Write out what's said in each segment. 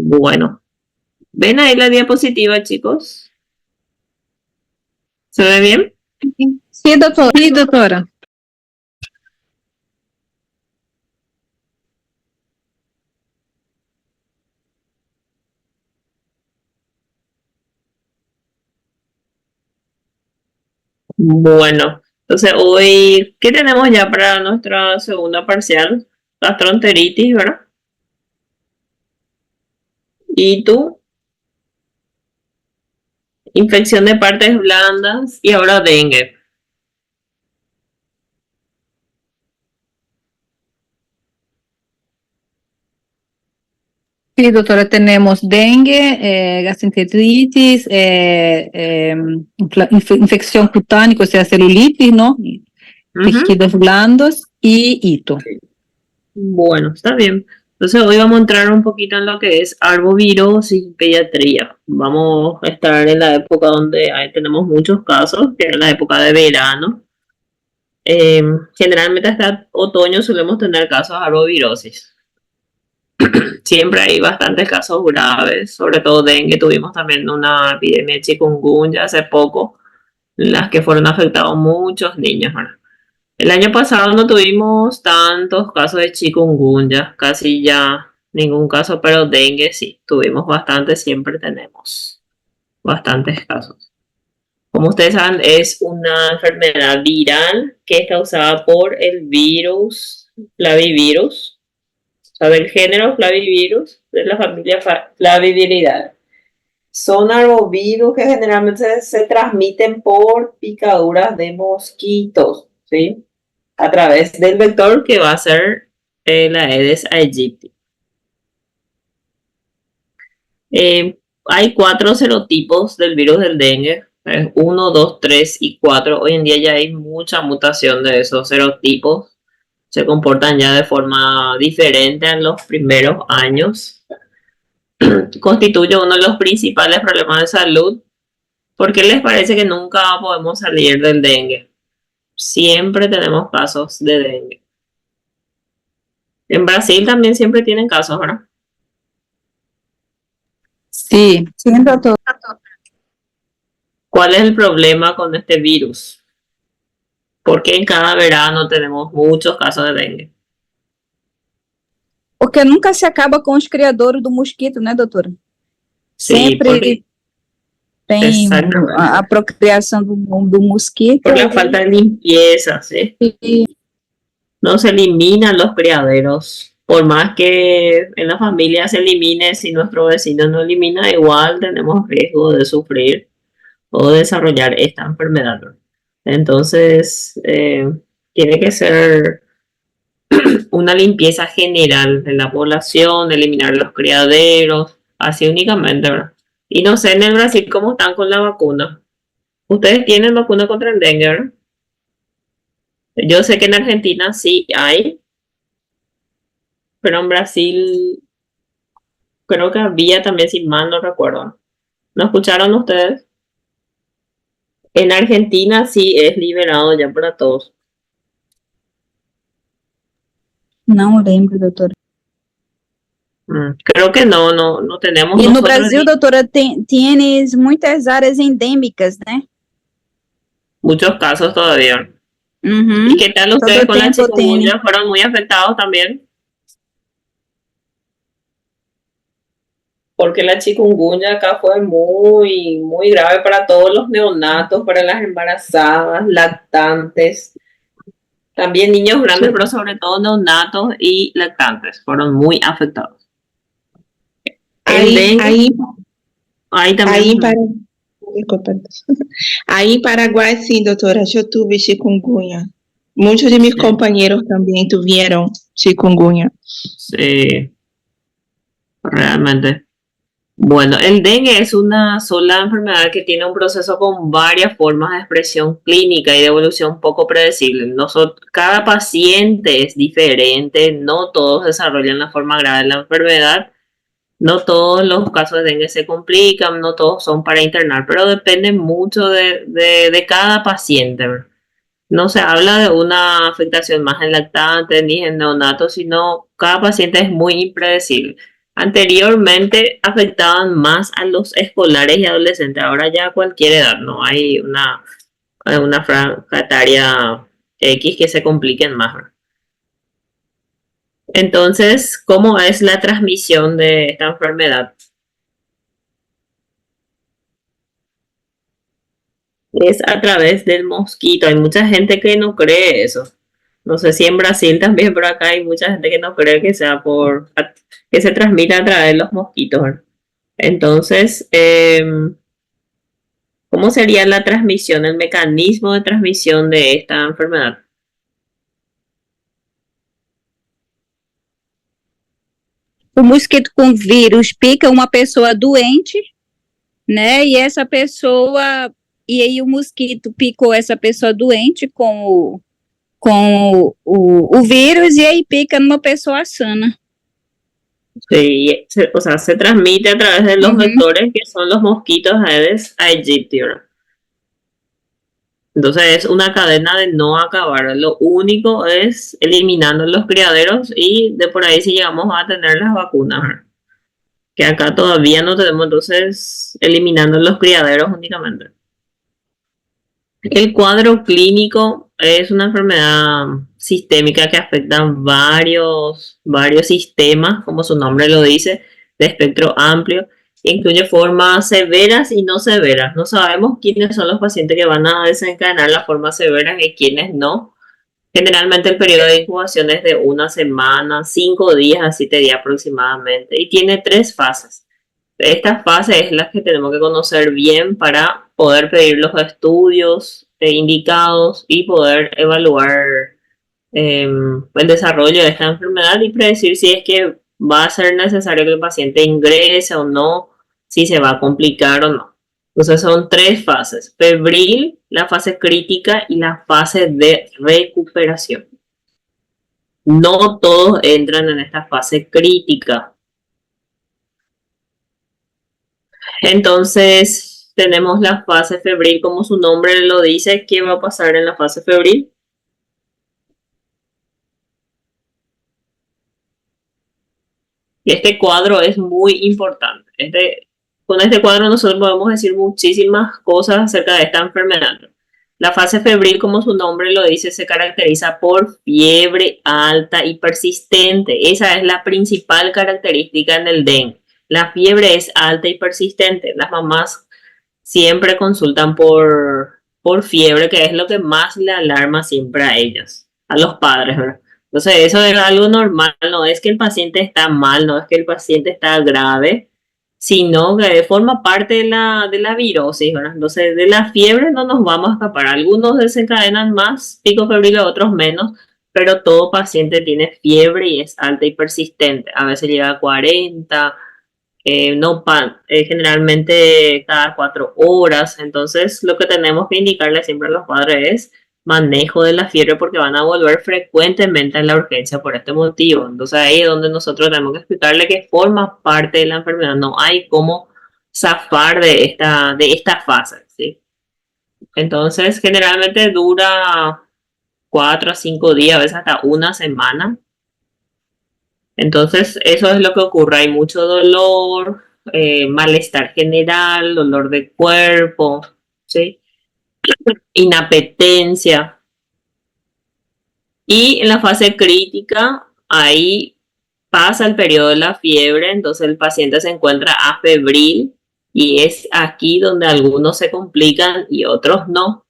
Bueno, ¿ven ahí la diapositiva, chicos? ¿Se ve bien? Sí, doctor. Sí, doctora. Bueno, entonces hoy, ¿qué tenemos ya para nuestra segunda parcial? Gastroenteritis, ¿verdad? ¿Y tú? Infección de partes blandas y ahora dengue. Sí, doctora, tenemos dengue, gastroenteritis, infección cutánea, o sea, celulitis, ¿no? Tejidos blandos y hito. Bueno, está bien. Entonces hoy vamos a entrar un poquito en lo que es arbovirosis y pediatría. Vamos a estar en la época donde tenemos muchos casos, que es la época de verano. Generalmente hasta otoño solemos tener casos de arbovirosis. Siempre hay bastantes casos graves, sobre todo dengue. Tuvimos también una epidemia de chikungunya hace poco, en las que fueron afectados muchos niños, ¿verdad? El año pasado no tuvimos tantos casos de chikungunya, casi ya ningún caso, pero dengue sí, tuvimos bastantes, siempre tenemos bastantes casos. Como ustedes saben, es una enfermedad viral que es causada por el virus Flavivirus, o sea, del género Flavivirus, de la familia Flaviviridae. Son arbovirus que generalmente se transmiten por picaduras de mosquitos, ¿sí? A través del vector que va a ser la Aedes aegypti. Hay 4 serotipos del virus del dengue, 1, 2, 3 y 4. Hoy en día ya hay mucha mutación de esos serotipos. Se comportan ya de forma diferente en los primeros años. Constituye uno de los principales problemas de salud. ¿Por qué les parece que nunca podemos salir del dengue? Siempre tenemos casos de dengue. En Brasil también siempre tienen casos, ¿verdad? Sí. Sí, doctor. ¿Cuál es el problema con este virus? Porque en cada verano tenemos muchos casos de dengue. Porque nunca se acaba com os criadores do mosquito, né, doutora? Sí, Sempre porque, tem a procriação do mosquito. por la falta de limpieza, ¿sí? E No se eliminan los criaderos. Por más que en la familia se elimine, si nuestro vecino no elimina, igual tenemos riesgo de sufrir o desarrollar esta enfermedad. Entonces, tiene que ser una limpieza general de la población, eliminar los criaderos, así únicamente, ¿verdad? Y no sé en el Brasil cómo están con la vacuna. Ustedes tienen vacuna contra el dengue, ¿verdad? Yo sé que en Argentina sí hay, pero en Brasil creo que había también, si mal no recuerdo. ¿No escucharon ustedes? En Argentina sí es liberado ya para todos. não lembro, doutora. Creo que no tenemos. E no Brasil, doutora, tienes muitas áreas endêmicas, né? Muchos casos todavía. Uhum. ¿Y qué tal ustedes Todo con la tempo tem. chikungunya? ¿Fueron muy afectados también? Porque la chikungunya acá fue muy grave para todos los neonatos, para las embarazadas, lactantes, también niños grandes, pero sobre todo neonatos y lactantes fueron muy afectados. Aí también. Aí em Paraguai, sim, doutora, eu tive chikungunya. Muitos de meus companheiros também tiveram chikungunya. Sí, realmente. Bueno, el dengue es una sola enfermedad que tiene un proceso con varias formas de expresión clínica y de evolución poco predecible. Cada paciente es diferente, no todos desarrollan la forma grave de la enfermedad, no todos los casos de dengue se complican, no todos son para internar, pero depende mucho de cada paciente. No se habla de una afectación más en lactantes ni en neonatos, sino cada paciente es muy impredecible. Anteriormente afectaban más a los escolares y adolescentes, ahora ya a cualquier edad, no hay una franja etaria X que se compliquen más. Entonces, ¿cómo es la transmisión de esta enfermedad? Es a través del mosquito. Hay mucha gente que no cree eso. No sé si en Brasil también, pero acá hay mucha gente que no cree que sea que se transmita a través de los mosquitos. Entonces, ¿cómo sería la transmisión, el mecanismo de transmisión de esta enfermedad? O mosquito com vírus pica uma pessoa doente, né? E aí o mosquito picou essa pessoa doente com o vírus e aí pica numa pessoa sana. Sí, o sea, se transmite a través de los vectores que son los mosquitos Aedes aegypti. Entonces es una cadena de no acabar. Lo único es eliminando los criaderos y de por ahí si llegamos a tener las vacunas. Que acá todavía no tenemos, entonces eliminando los criaderos únicamente. El cuadro clínico es una enfermedad sistémica que afecta varios sistemas, como su nombre lo dice, de espectro amplio. Incluye formas severas y no severas. No sabemos quiénes son los pacientes que van a desencadenar las formas severas y quiénes no. Generalmente el periodo de incubación es de 1 semana, 5 días a 7 días aproximadamente. Y tiene 3 fases. Esta fase es la que tenemos que conocer bien para poder pedir los estudios indicados y poder evaluar el desarrollo de esta enfermedad y predecir si es que va a ser necesario que el paciente ingrese o no, si se va a complicar o no. Entonces son 3 fases: febril, la fase crítica y la fase de recuperación. No todos entran en esta fase crítica. Entonces tenemos la fase febril, como su nombre lo dice. ¿Qué va a pasar en la fase febril? Este cuadro es muy importante. Con este cuadro nosotros podemos decir muchísimas cosas acerca de esta enfermedad. La fase febril, como su nombre lo dice, se caracteriza por fiebre alta y persistente. Esa es la principal característica en el dengue. La fiebre es alta y persistente. Las mamás siempre consultan por fiebre, que es lo que más le alarma siempre a ellas, a los padres, ¿verdad? Entonces eso es algo normal, no es que el paciente está mal, no es que el paciente está grave, sino que forma parte de la virosis, ¿verdad? Entonces de la fiebre no nos vamos a escapar. Algunos desencadenan más pico febril, otros menos, pero todo paciente tiene fiebre y es alta y persistente. A veces llega a 40, generalmente cada 4 horas. Entonces lo que tenemos que indicarle siempre a los padres es manejo de la fiebre, porque van a volver frecuentemente a la urgencia por este motivo. Entonces ahí es donde nosotros tenemos que explicarle que forma parte de la enfermedad, no hay cómo zafar de esta fase, ¿sí? Entonces generalmente dura 4 a 5 días, a veces hasta 1 semana. Entonces eso es lo que ocurre, hay mucho dolor, malestar general, dolor de cuerpo, ¿sí? Inapetencia. Y en la fase crítica, ahí pasa el periodo de la fiebre, entonces el paciente se encuentra afebril y es aquí donde algunos se complican y otros no.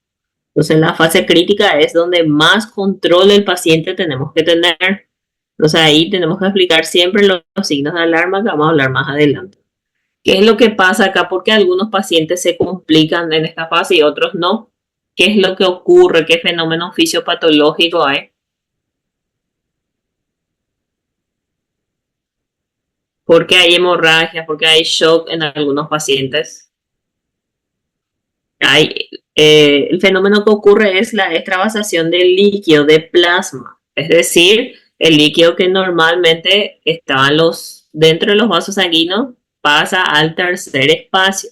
Entonces la fase crítica es donde más control el paciente tenemos que tener. Entonces ahí tenemos que explicar siempre los signos de alarma que vamos a hablar más adelante. ¿Qué es lo que pasa acá? Porque algunos pacientes se complican en esta fase y otros no. ¿Qué es lo que ocurre? ¿Qué fenómeno fisiopatológico hay? ¿Por qué hay hemorragias? ¿Por qué hay shock en algunos pacientes? El fenómeno que ocurre es la extravasación del líquido, de plasma. Es decir, el líquido que normalmente estaba dentro de los vasos sanguíneos pasa al tercer espacio.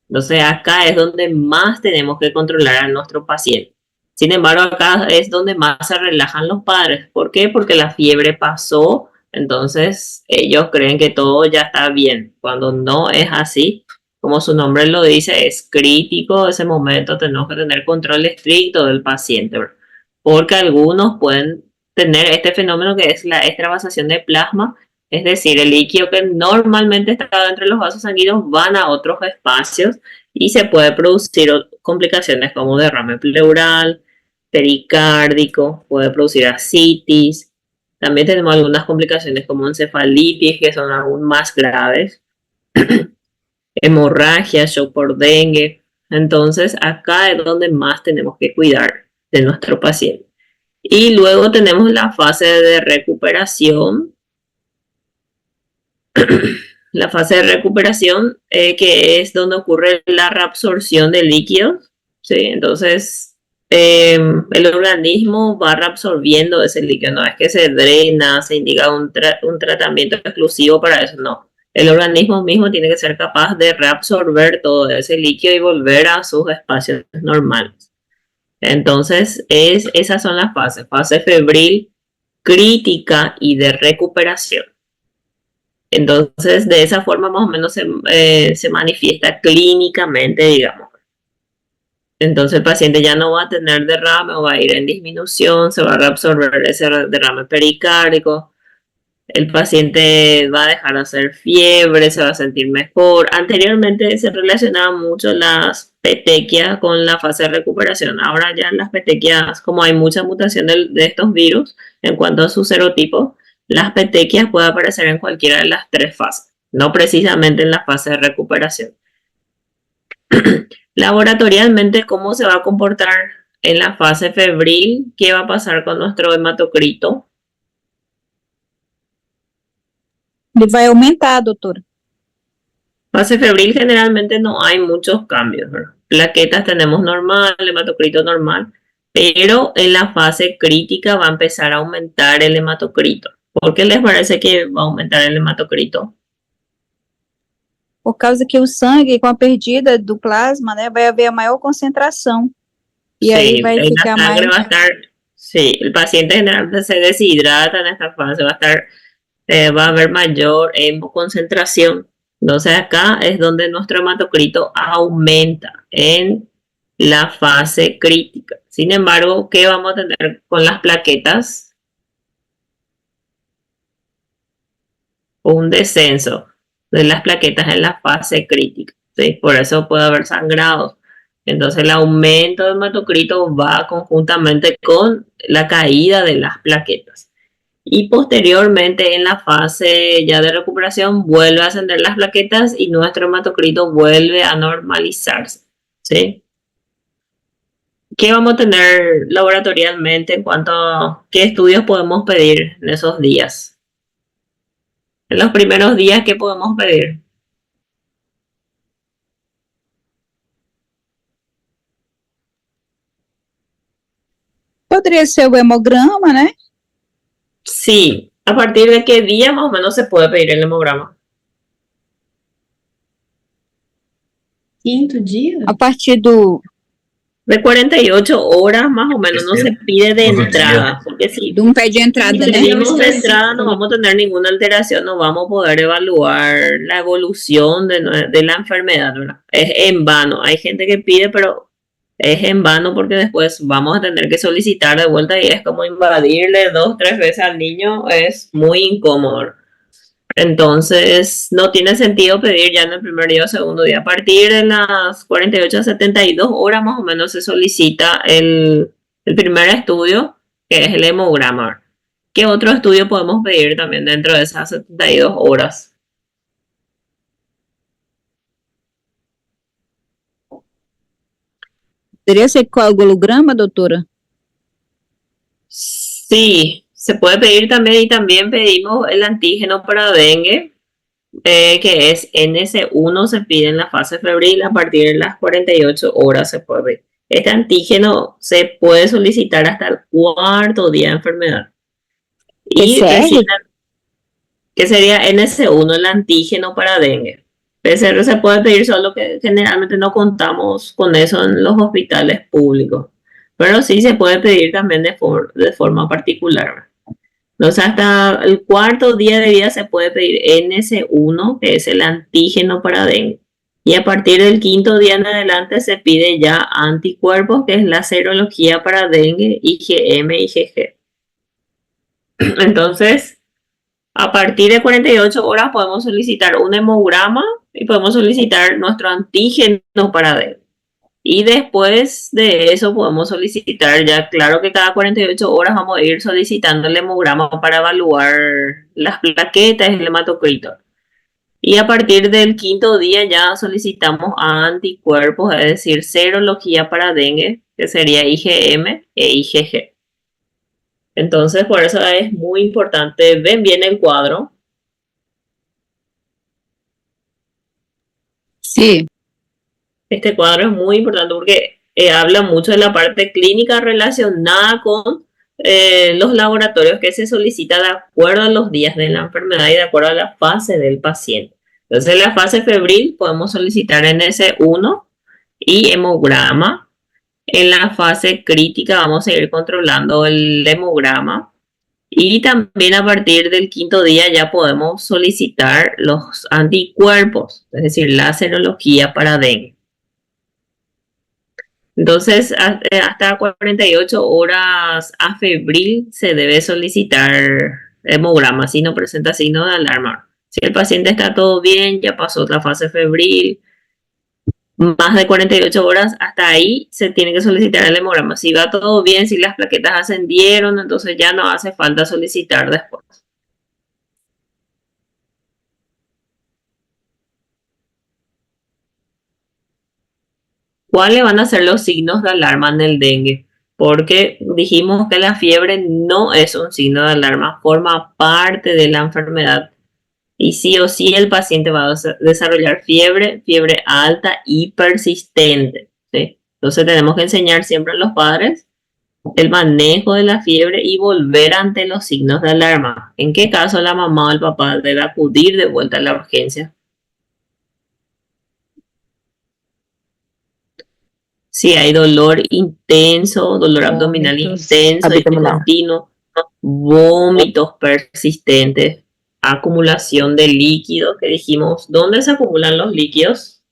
Entonces acá es donde más tenemos que controlar a nuestro paciente. Sin embargo, acá es donde más se relajan los padres. ¿Por qué? Porque la fiebre pasó, Entonces ellos creen que todo ya está bien, cuando no es así. Como su nombre lo dice, es crítico ese momento, tenemos que tener control estricto del paciente, ¿verdad? Porque algunos pueden tener este fenómeno que es la extravasación de plasma, es decir, el líquido que normalmente está dentro de los vasos sanguíneos van a otros espacios y se puede producir complicaciones como derrame pleural, pericárdico, puede producir ascitis. También tenemos algunas complicaciones como encefalitis que son aún más graves, hemorragia, shock por dengue. Entonces acá es donde más tenemos que cuidar de nuestro paciente. Y luego tenemos la fase de recuperación. La fase de recuperación que es donde ocurre la reabsorción de líquidos. ¿Sí? Entonces el organismo va reabsorbiendo ese líquido, no es que se drena, se indica un tratamiento exclusivo para eso, no. El organismo mismo tiene que ser capaz de reabsorber todo ese líquido y volver a sus espacios normales. Entonces, esas son las fases: fase febril, crítica y de recuperación. Entonces, de esa forma más o menos se manifiesta clínicamente, digamos. Entonces el paciente ya no va a tener derrame o va a ir en disminución, se va a reabsorber ese derrame pericárdico, el paciente va a dejar de hacer fiebre, se va a sentir mejor. Anteriormente se relacionaban mucho las petequias con la fase de recuperación. Ahora ya las petequias, como hay mucha mutación de estos virus en cuanto a su serotipo, las petequias pueden aparecer en cualquiera de las tres fases, no precisamente en la fase de recuperación. Laboratorialmente, ¿cómo se va a comportar en la fase febril? ¿Qué va a pasar con nuestro hematocrito? Va a aumentar, doctora. Fase febril generalmente no hay muchos cambios, ¿verdad? Plaquetas tenemos normal, hematocrito normal, pero en la fase crítica va a empezar a aumentar el hematocrito. ¿Por qué les parece que va a aumentar el hematocrito? Por causa que o sangue, com a perdida do plasma, né, vai haver a maior concentração. E aí vai ficar mais... Va a estar, sí, el paciente generalmente se deshidrata en esta fase, va a haber mayor hemoconcentración. Entonces acá es donde nuestro hematocrito aumenta en la fase crítica. Sin embargo, ¿qué vamos a tener con las plaquetas? Un descenso de las plaquetas en la fase crítica, ¿sí? Por eso puede haber sangrados. Entonces el aumento del hematocrito va conjuntamente con la caída de las plaquetas. Y posteriormente en la fase ya de recuperación vuelve a ascender las plaquetas y nuestro hematocrito vuelve a normalizarse, ¿sí? ¿Qué vamos a tener laboratorialmente en cuanto a qué estudios podemos pedir en esos días? En los primeros días, ¿qué podemos pedir? Poderia ser o hemograma, né? Sí. ¿A partir de qué día más o menos se puede pedir el hemograma? Quinto dia? A partir do... De 48 horas más o menos no se pide de entrada. Porque si De pé de entrada, né? pedimos de entrada no vamos a tener ninguna alteración, no vamos a poder evaluar la evolución de la enfermedad, ¿verdad? Es en vano. Hay gente que pide, pero es en vano porque después vamos a tener que solicitar de vuelta y es como invadirle 2 o 3 veces al niño, es muy incómodo. Entonces no tiene sentido pedir ya en el primer día o segundo día. A partir de las 48 a 72 horas más o menos se solicita el primer estudio, que es el hemograma. ¿Qué otro estudio podemos pedir también dentro de esas 72 horas? Poderia ser coagulograma, doutora? Sí, se puede pedir también y también pedimos el antígeno para dengue, que es NS1, se pide en la fase febril a partir de las 48 horas se puede pedir. Este antígeno se puede solicitar hasta el 4º día de enfermedad. Y que sería NS1, el antígeno para dengue. PCR se puede pedir, solo que generalmente no contamos con eso en los hospitales públicos. Pero sí se puede pedir también de forma particular. Entonces, hasta el cuarto día de vida se puede pedir NS1, que es el antígeno para dengue. Y a partir del quinto día en adelante se pide ya anticuerpos, que es la serología para dengue, IgM, IgG. Entonces, a partir de 48 horas podemos solicitar un hemograma y podemos solicitar nuestro antígeno para dengue. Y después de eso podemos solicitar, ya claro que cada 48 horas vamos a ir solicitando el hemograma para evaluar las plaquetas y el hematocrito. Y a partir del quinto día ya solicitamos anticuerpos, es decir, serología para dengue, que sería IgM e IgG. Entonces, por eso es muy importante, ven bien el cuadro. Sí, Este cuadro es muy importante porque habla mucho de la parte clínica relacionada con los laboratorios que se solicita de acuerdo a los días de la enfermedad y de acuerdo a la fase del paciente. Entonces, en la fase febril podemos solicitar NS1 y hemograma. En la fase crítica vamos a ir controlando el hemograma. Y también a partir del quinto día ya podemos solicitar los anticuerpos, es decir, la serología para dengue. Entonces, hasta 48 horas a febril se debe solicitar hemograma si no presenta signo de alarma. Si el paciente está todo bien, ya pasó otra fase febril, más de 48 horas, hasta ahí se tiene que solicitar el hemograma. Si va todo bien, si las plaquetas ascendieron, entonces ya no hace falta solicitar después. ¿Cuáles van a ser los signos de alarma en el dengue? Porque dijimos que la fiebre no es un signo de alarma, forma parte de la enfermedad y sí o sí el paciente va a desarrollar fiebre, fiebre alta y persistente, ¿sí? Entonces tenemos que enseñar siempre a los padres el manejo de la fiebre y volver ante los signos de alarma. ¿En qué caso la mamá o el papá debe acudir de vuelta a la urgencia? Si hay dolor intenso, dolor abdominal intenso y continuo, vómitos persistentes, acumulación de líquidos, que dijimos, ¿dónde se acumulan los líquidos?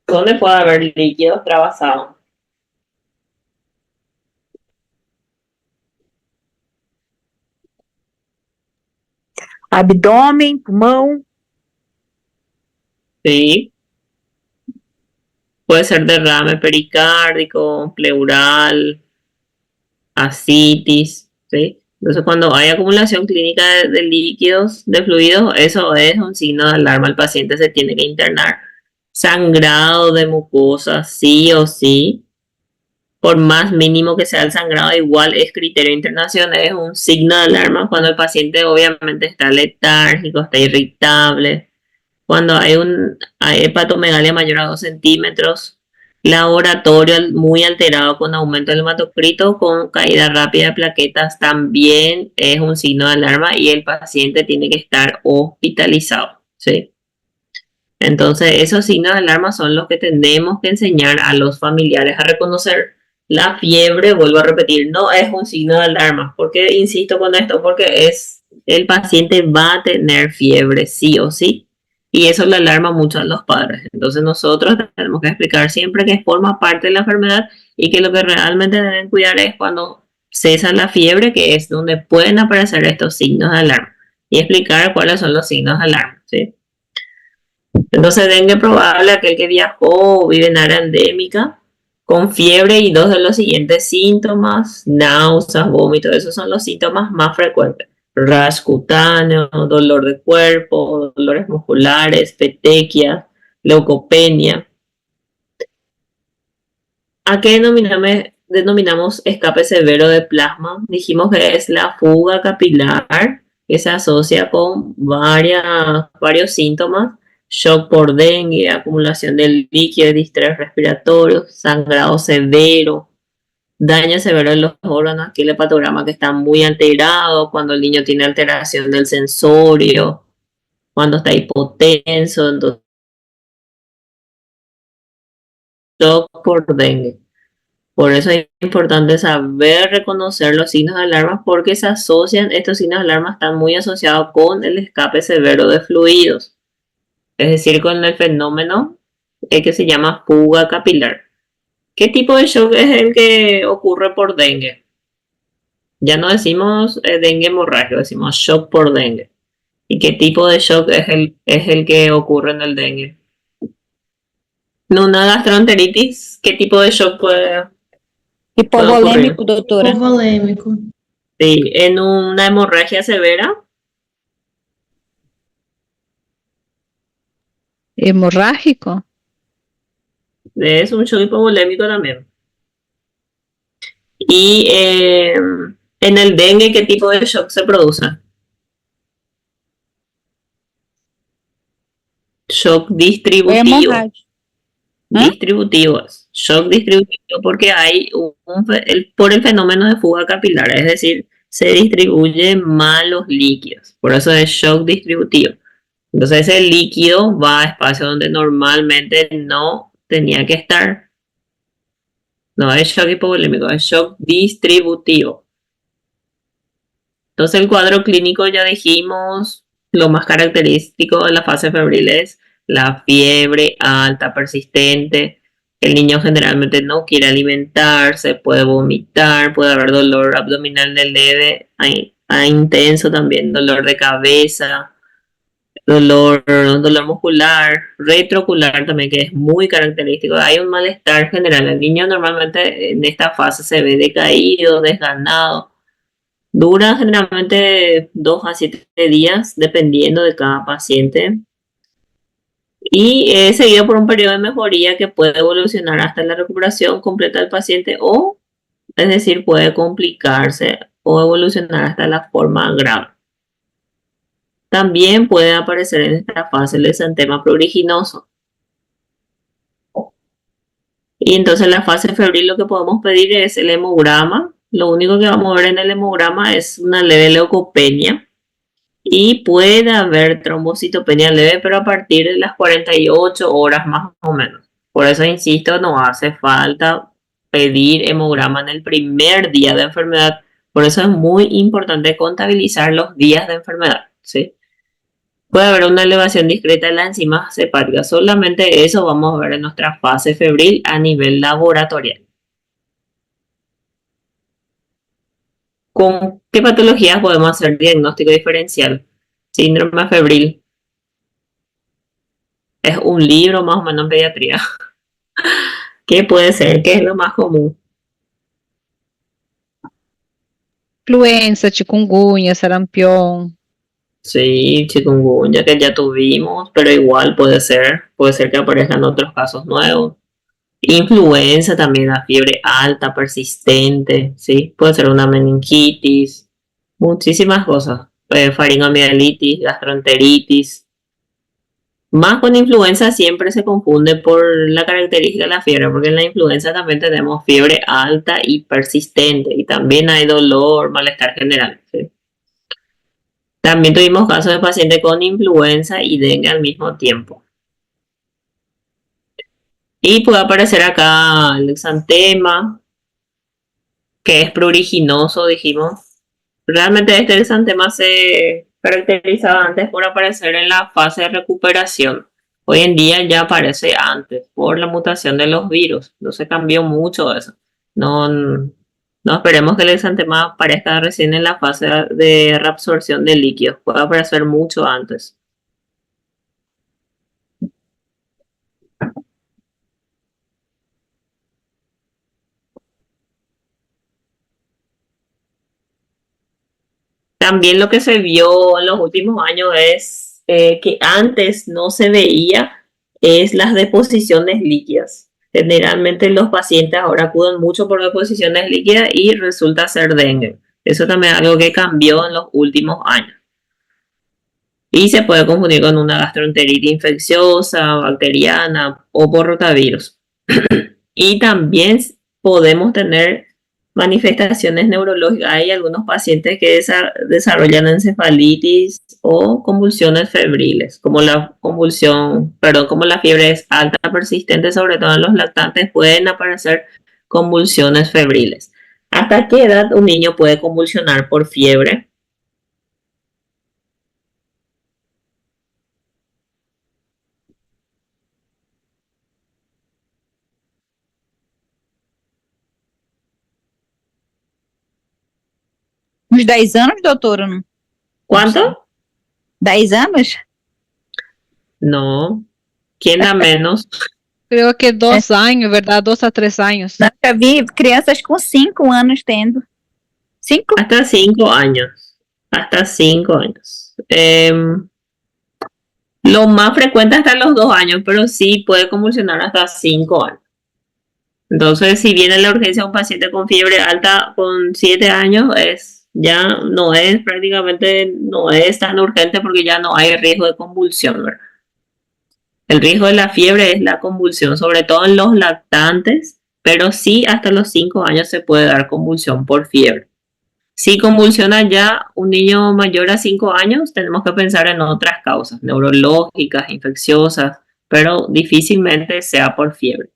¿Dónde puede haber líquidos trabasados? Abdômen, pulmão. Sí, puede ser derrame pericárdico, pleural, ascitis, ¿sí? Entonces, cuando hay acumulación clínica de líquidos, de fluidos, eso es un signo de alarma. El paciente se tiene que internar. Sangrado de mucosa, sí o sí. Por más mínimo que sea el sangrado, igual es criterio de internación, es un signo de alarma cuando el paciente obviamente está letárgico, está irritable. Cuando hay hepatomegalia mayor a 2 centímetros, laboratorio muy alterado con aumento del hematocrito, con caída rápida de plaquetas, también es un signo de alarma y el paciente tiene que estar hospitalizado, ¿sí? Entonces, esos signos de alarma son los que tenemos que enseñar a los familiares a reconocer. La fiebre, vuelvo a repetir, no es un signo de alarma. ¿Por qué insisto con esto? Porque el paciente va a tener fiebre, sí o sí. Y eso le alarma mucho a los padres. Entonces nosotros tenemos que explicar siempre que forma parte de la enfermedad y que lo que realmente deben cuidar es cuando cesa la fiebre, que es donde pueden aparecer estos signos de alarma. Y explicar cuáles son los signos de alarma, ¿sí? Entonces, dengue probable aquel que viajó o vive en área endémica con fiebre y dos de los siguientes síntomas, náuseas, vómitos, esos son los síntomas más frecuentes. Rash cutáneo, dolor de cuerpo, dolores musculares, petequias, leucopenia. ¿A qué denominamos escape severo de plasma? Dijimos que es la fuga capilar que se asocia con varios síntomas: shock por dengue, acumulación de líquido, distrés respiratorio, sangrado severo, daño severo en los órganos, aquí el hepatograma que está muy alterado, cuando el niño tiene alteración del sensorio, cuando está hipotenso, entonces shock por dengue. Por eso es importante saber reconocer los signos de alarma porque se asocian, estos signos de alarma están muy asociados con el escape severo de fluidos, es decir, con el fenómeno que se llama fuga capilar. ¿Qué tipo de shock es el que ocurre por dengue? Ya no decimos dengue hemorrágico, decimos shock por dengue. ¿Y qué tipo de shock es el que ocurre en el dengue? En una gastroenteritis, ¿qué tipo de shock puede Hipovolêmico, ocurrir? doutora. Hipovolêmico. Sí, en una hemorragia severa, Hemorrágico. es un shock hipovolémico también. Y en el dengue, ¿qué tipo de shock se produce? Shock distributivo. Hemorrágico. Distributivos. Shock distributivo porque hay por el fenómeno de fuga capilar, es decir, se distribuyen mal los líquidos. Por eso es shock distributivo. Entonces el líquido va a espacios donde normalmente no tenía que estar. No es shock hipovolémico, es shock distributivo. Entonces el cuadro clínico ya dijimos, lo más característico de la fase febril es la fiebre alta persistente. El niño generalmente no quiere alimentarse, puede vomitar, puede haber dolor abdominal leve a intenso también, dolor de cabeza, dolor muscular, retroocular también, que es muy característico. Hay un malestar general. El niño normalmente en esta fase se ve decaído, desganado. Dura generalmente 2 a 7 días, dependiendo de cada paciente. Y es seguido por un periodo de mejoría que puede evolucionar hasta la recuperación completa del paciente o, es decir, puede complicarse o evolucionar hasta la forma grave. También puede aparecer en esta fase el exantema pruriginoso. Y entonces en la fase febril lo que podemos pedir es el hemograma. Lo único que vamos a ver en el hemograma es una leve leucopenia. Y puede haber trombocitopenia leve, pero a partir de las 48 horas más o menos. Por eso insisto, no hace falta pedir hemograma en el primer día de enfermedad. Por eso es muy importante contabilizar los días de enfermedad, ¿sí? Puede haber una elevación discreta de las enzimas hepáticas. Solamente eso vamos a ver en nuestra fase febril a nivel laboratorial. ¿Con qué patologías podemos hacer diagnóstico diferencial? Síndrome febril. Es un libro más o menos en pediatría. ¿Qué puede ser? ¿Qué es lo más común? Influenza, chikungunya, sarampión. Sí, chikungunya que ya tuvimos, pero igual puede ser que aparezcan otros casos nuevos. Influenza también, la fiebre alta, persistente, ¿sí? Puede ser una meningitis, muchísimas cosas. Faringomielitis, gastroenteritis. Más con influenza siempre se confunde por la característica de la fiebre, porque en la influenza también tenemos fiebre alta y persistente, y también hay dolor, malestar general, ¿sí? También tuvimos casos de pacientes con influenza y dengue al mismo tiempo. Y puede aparecer acá el exantema, que es pruriginoso, dijimos. Realmente este exantema se caracterizaba antes por aparecer en la fase de recuperación. Hoy en día ya aparece antes por la mutación de los virus. Entonces cambió mucho eso. No, no esperemos que el exantema aparezca recién en la fase de reabsorción de líquidos. Puede aparecer mucho antes. También lo que se vio en los últimos años es que antes no se veía es las deposiciones líquidas. Generalmente los pacientes ahora acuden mucho por deposiciones líquidas y resulta ser dengue. Eso también es algo que cambió en los últimos años. Y se puede confundir con una gastroenteritis infecciosa, bacteriana o por rotavirus. Y también podemos tener manifestaciones neurológicas. Hay algunos pacientes que desarrollan encefalitis o convulsiones febriles, como como la fiebre es alta persistente, sobre todo en los lactantes, pueden aparecer convulsiones febriles. ¿Hasta qué edad un niño puede convulsionar por fiebre? Uns 10 anos, doutora? Não? ¿Cuánto? 10 anos? No. ¿Quién da menos? Creo que 2 años, ¿verdad? 2 a 3 años. Não, já vi crianças com 5 anos tendo. 5? Hasta 5 años. Hasta 5 años. Lo más frecuente hasta los 2 años, pero sí puede convulsionar hasta 5 años. Entonces, si viene a la urgencia un paciente con fiebre alta con 7 años, ya no es prácticamente, no es tan urgente porque ya no hay riesgo de convulsión, ¿verdad? El riesgo de la fiebre es la convulsión, sobre todo en los lactantes, pero sí hasta los 5 años se puede dar convulsión por fiebre. Si convulsiona ya un niño mayor a 5 años, tenemos que pensar en otras causas, neurológicas, infecciosas, pero difícilmente sea por fiebre.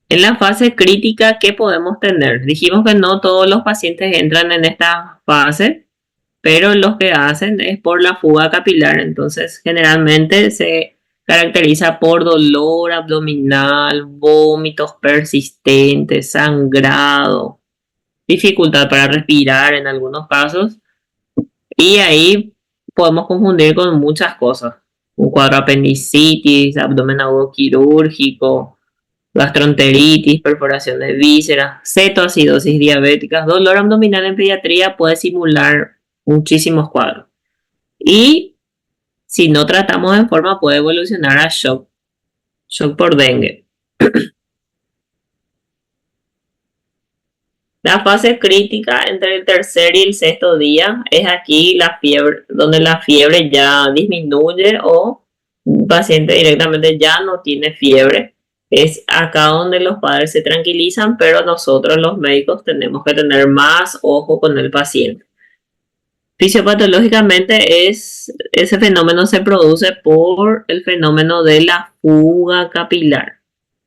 En la fase crítica, ¿qué podemos tener? Dijimos que no todos los pacientes entran en esta fase, pero los que hacen es por la fuga capilar. Entonces, generalmente se caracteriza por dolor abdominal, vómitos persistentes, sangrado, dificultad para respirar en algunos casos. Y ahí podemos confundir con muchas cosas. Un cuadro apendicitis, abdomen agudo quirúrgico, gastroenteritis, perforación de vísceras, cetoacidosis diabética, dolor abdominal en pediatría puede simular muchísimos cuadros. Y si no tratamos en forma puede evolucionar a shock por dengue. La fase crítica entre el tercer y el sexto día es aquí la fiebre, donde la fiebre ya disminuye o el paciente directamente ya no tiene fiebre. Es acá donde los padres se tranquilizan, pero nosotros los médicos tenemos que tener más ojo con el paciente. Fisiopatológicamente ese fenómeno se produce por el fenómeno de la fuga capilar.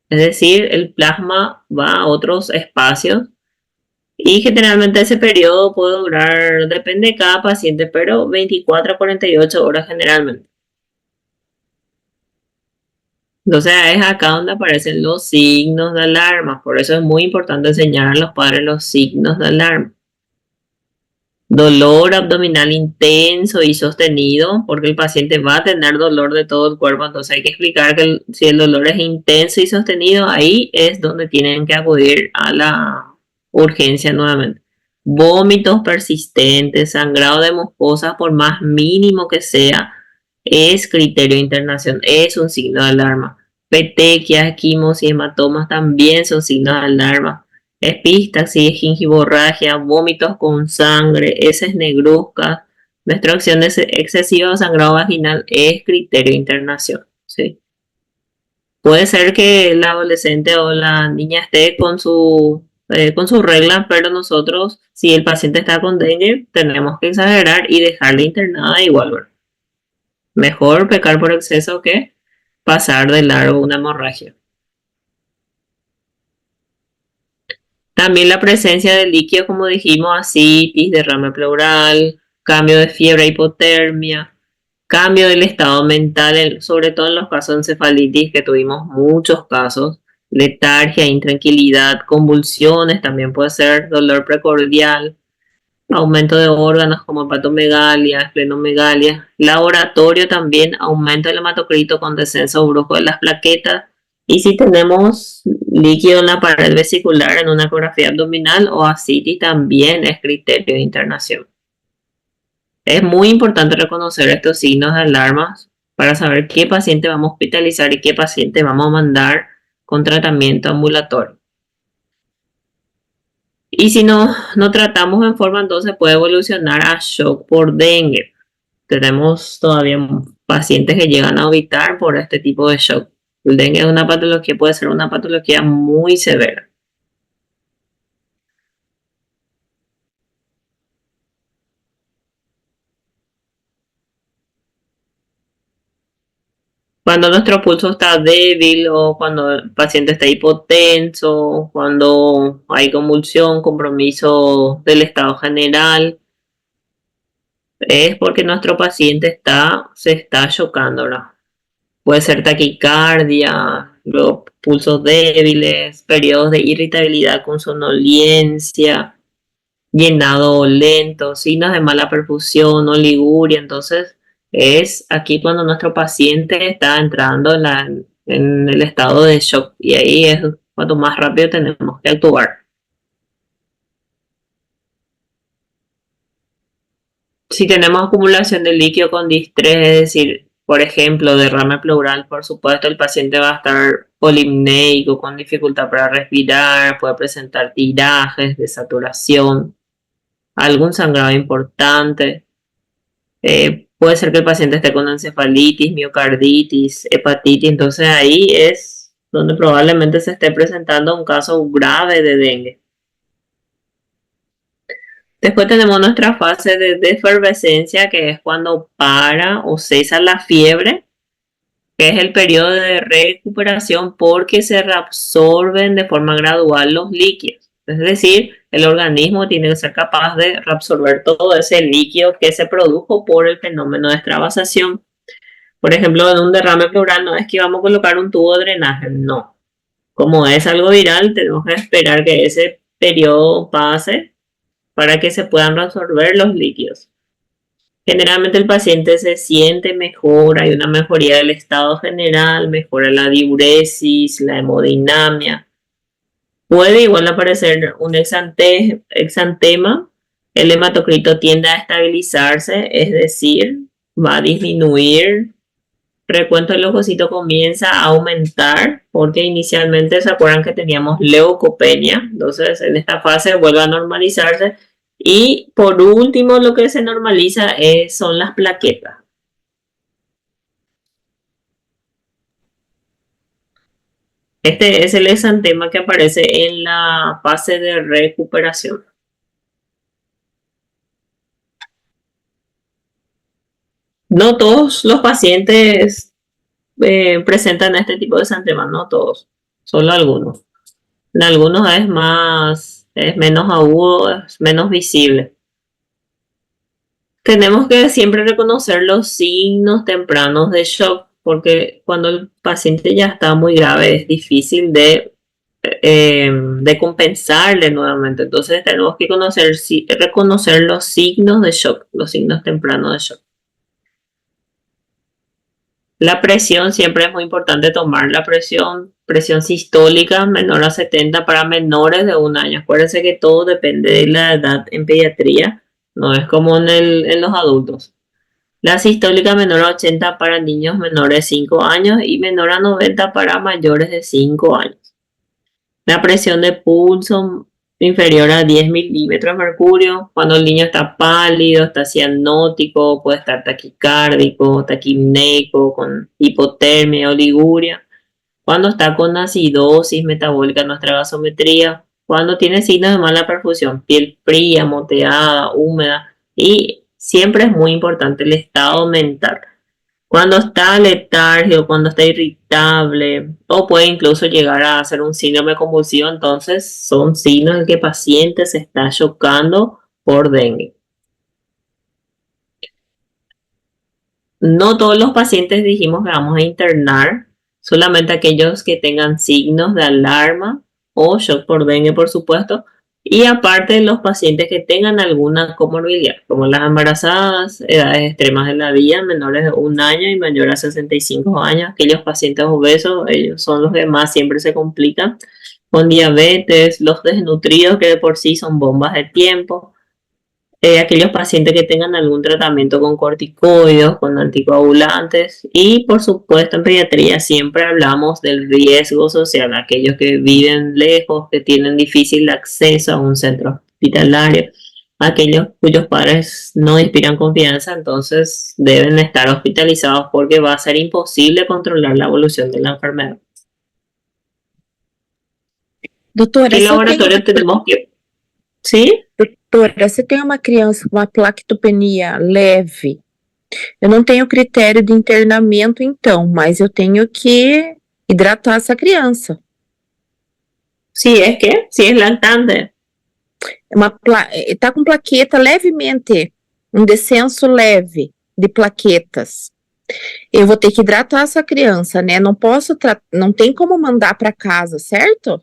Es decir, el plasma va a otros espacios y generalmente ese periodo puede durar, depende de cada paciente, pero 24 a 48 horas generalmente. Entonces es acá donde aparecen los signos de alarma. Por eso es muy importante enseñar a los padres los signos de alarma. Dolor abdominal intenso y sostenido, porque el paciente va a tener dolor de todo el cuerpo. Entonces hay que explicar que si el dolor es intenso y sostenido, ahí es donde tienen que acudir a la urgencia nuevamente. Vómitos persistentes, sangrado de mucosas por más mínimo que sea, es criterio de internación, es un signo de alarma. Petequias, quimos y hematomas también son signos de alarma. Epistaxis, gingivorragia, vómitos con sangre, heces negruzcas, menstruación excesiva o sangrado vaginal es criterio de internación. ¿Sí? Puede ser que el adolescente o la niña esté con su regla, pero nosotros, si el paciente está con dengue, tenemos que exagerar y dejarle internada igual, ¿verdad? Mejor pecar por exceso que pasar de largo una hemorragia. También la presencia de líquido, como dijimos, ascitis, derrame pleural, cambio de fiebre, hipotermia, cambio del estado mental, sobre todo en los casos de encefalitis, que tuvimos muchos casos, letargia, intranquilidad, convulsiones, también puede ser dolor precordial, aumento de órganos como hepatomegalia, esplenomegalia, laboratorio también, aumento del hematocrito con descenso brusco de las plaquetas, y si tenemos líquido en la pared vesicular en una ecografía abdominal o ascitis también es criterio de internación. Es muy importante reconocer estos signos de alarma para saber qué paciente vamos a hospitalizar y qué paciente vamos a mandar con tratamiento ambulatorio. Y si no tratamos en forma, entonces puede evolucionar a shock por dengue. Tenemos todavía pacientes que llegan a habitar por este tipo de shock. El dengue es una patología, puede ser una patología muy severa. Cuando nuestro pulso está débil o cuando el paciente está hipotenso, cuando hay convulsión, compromiso del estado general, es porque nuestro paciente se está chocando, ¿no? Puede ser taquicardia, luego pulsos débiles, periodos de irritabilidad con somnolencia, llenado lento, signos de mala perfusión, oliguria. Entonces, es aquí cuando nuestro paciente está entrando en el estado de shock y ahí es cuando más rápido tenemos que actuar. Si tenemos acumulación de líquido con distrés, es decir, por ejemplo, derrame pleural, por supuesto, el paciente va a estar polimnéico, con dificultad para respirar, puede presentar tirajes, desaturación, algún sangrado importante. Puede ser que el paciente esté con encefalitis, miocarditis, hepatitis, entonces ahí es donde probablemente se esté presentando un caso grave de dengue. Después tenemos nuestra fase de efervescencia, que es cuando para o cesa la fiebre, que es el periodo de recuperación porque se reabsorben de forma gradual los líquidos. Es decir, el organismo tiene que ser capaz de reabsorber todo ese líquido que se produjo por el fenómeno de extravasación. Por ejemplo, en un derrame pleural no es que vamos a colocar un tubo de drenaje, no. Como es algo viral, tenemos que esperar que ese periodo pase para que se puedan reabsorber los líquidos. Generalmente el paciente se siente mejor, hay una mejoría del estado general, mejora la diuresis, la hemodinamia. Puede igual aparecer un exantema, el hematocrito tiende a estabilizarse, es decir, va a disminuir. Recuento del leucocito comienza a aumentar porque inicialmente se acuerdan que teníamos leucopenia, entonces en esta fase vuelve a normalizarse y por último lo que se normaliza son las plaquetas. Este es el exantema que aparece en la fase de recuperación. No todos los pacientes presentan este tipo de exantema, no todos, solo algunos. En algunos es menos agudo, es menos visible. Tenemos que siempre reconocer los signos tempranos de shock, porque cuando el paciente ya está muy grave es difícil de compensarle nuevamente. Entonces tenemos que reconocer los signos de shock, los signos tempranos de shock. La presión siempre es muy importante tomar la presión sistólica menor a 70 para menores de 1 año. Acuérdense que todo depende de la edad en pediatría, no es como en los adultos. La sistólica menor a 80 para niños menores de 5 años y menor a 90 para mayores de 5 años. La presión de pulso inferior a 10 milímetros de mercurio, cuando el niño está pálido, está cianótico, puede estar taquicárdico, taquimneico, con hipotermia, oliguria, cuando está con acidosis metabólica en nuestra gasometría, cuando tiene signos de mala perfusión, piel fría, moteada, húmeda, y siempre es muy importante el estado mental. Cuando está letárgico, cuando está irritable o puede incluso llegar a hacer un síndrome convulsivo, entonces son signos de que el paciente se está chocando por dengue. No todos los pacientes dijimos que vamos a internar, solamente aquellos que tengan signos de alarma o shock por dengue, por supuesto, y aparte los pacientes que tengan alguna comorbilidad, como las embarazadas, edades extremas de la vida, menores de 1 año y mayores a 65 años, aquellos pacientes obesos, ellos son los que más siempre se complican, con diabetes, los desnutridos que de por sí son bombas de tiempo, aquellos pacientes que tengan algún tratamiento con corticoides, con anticoagulantes y por supuesto en pediatría siempre hablamos del riesgo social, aquellos que viven lejos, que tienen difícil acceso a un centro hospitalario, aquellos cuyos padres no inspiran confianza, entonces deben estar hospitalizados porque va a ser imposible controlar la evolución de la enfermedad. Doutora, ¿Qué laboratorio tenemos que...? ¿Sí? doutora, você tem uma criança com uma plaquetopenia leve, Eu não tenho critério de internamento, então, mas eu tenho que hidratar essa criança. Si es que, si es lactante. Tá com plaqueta levemente, um descenso leve de plaquetas. Eu vou ter que hidratar essa criança, né? Não tem como mandar para casa, certo?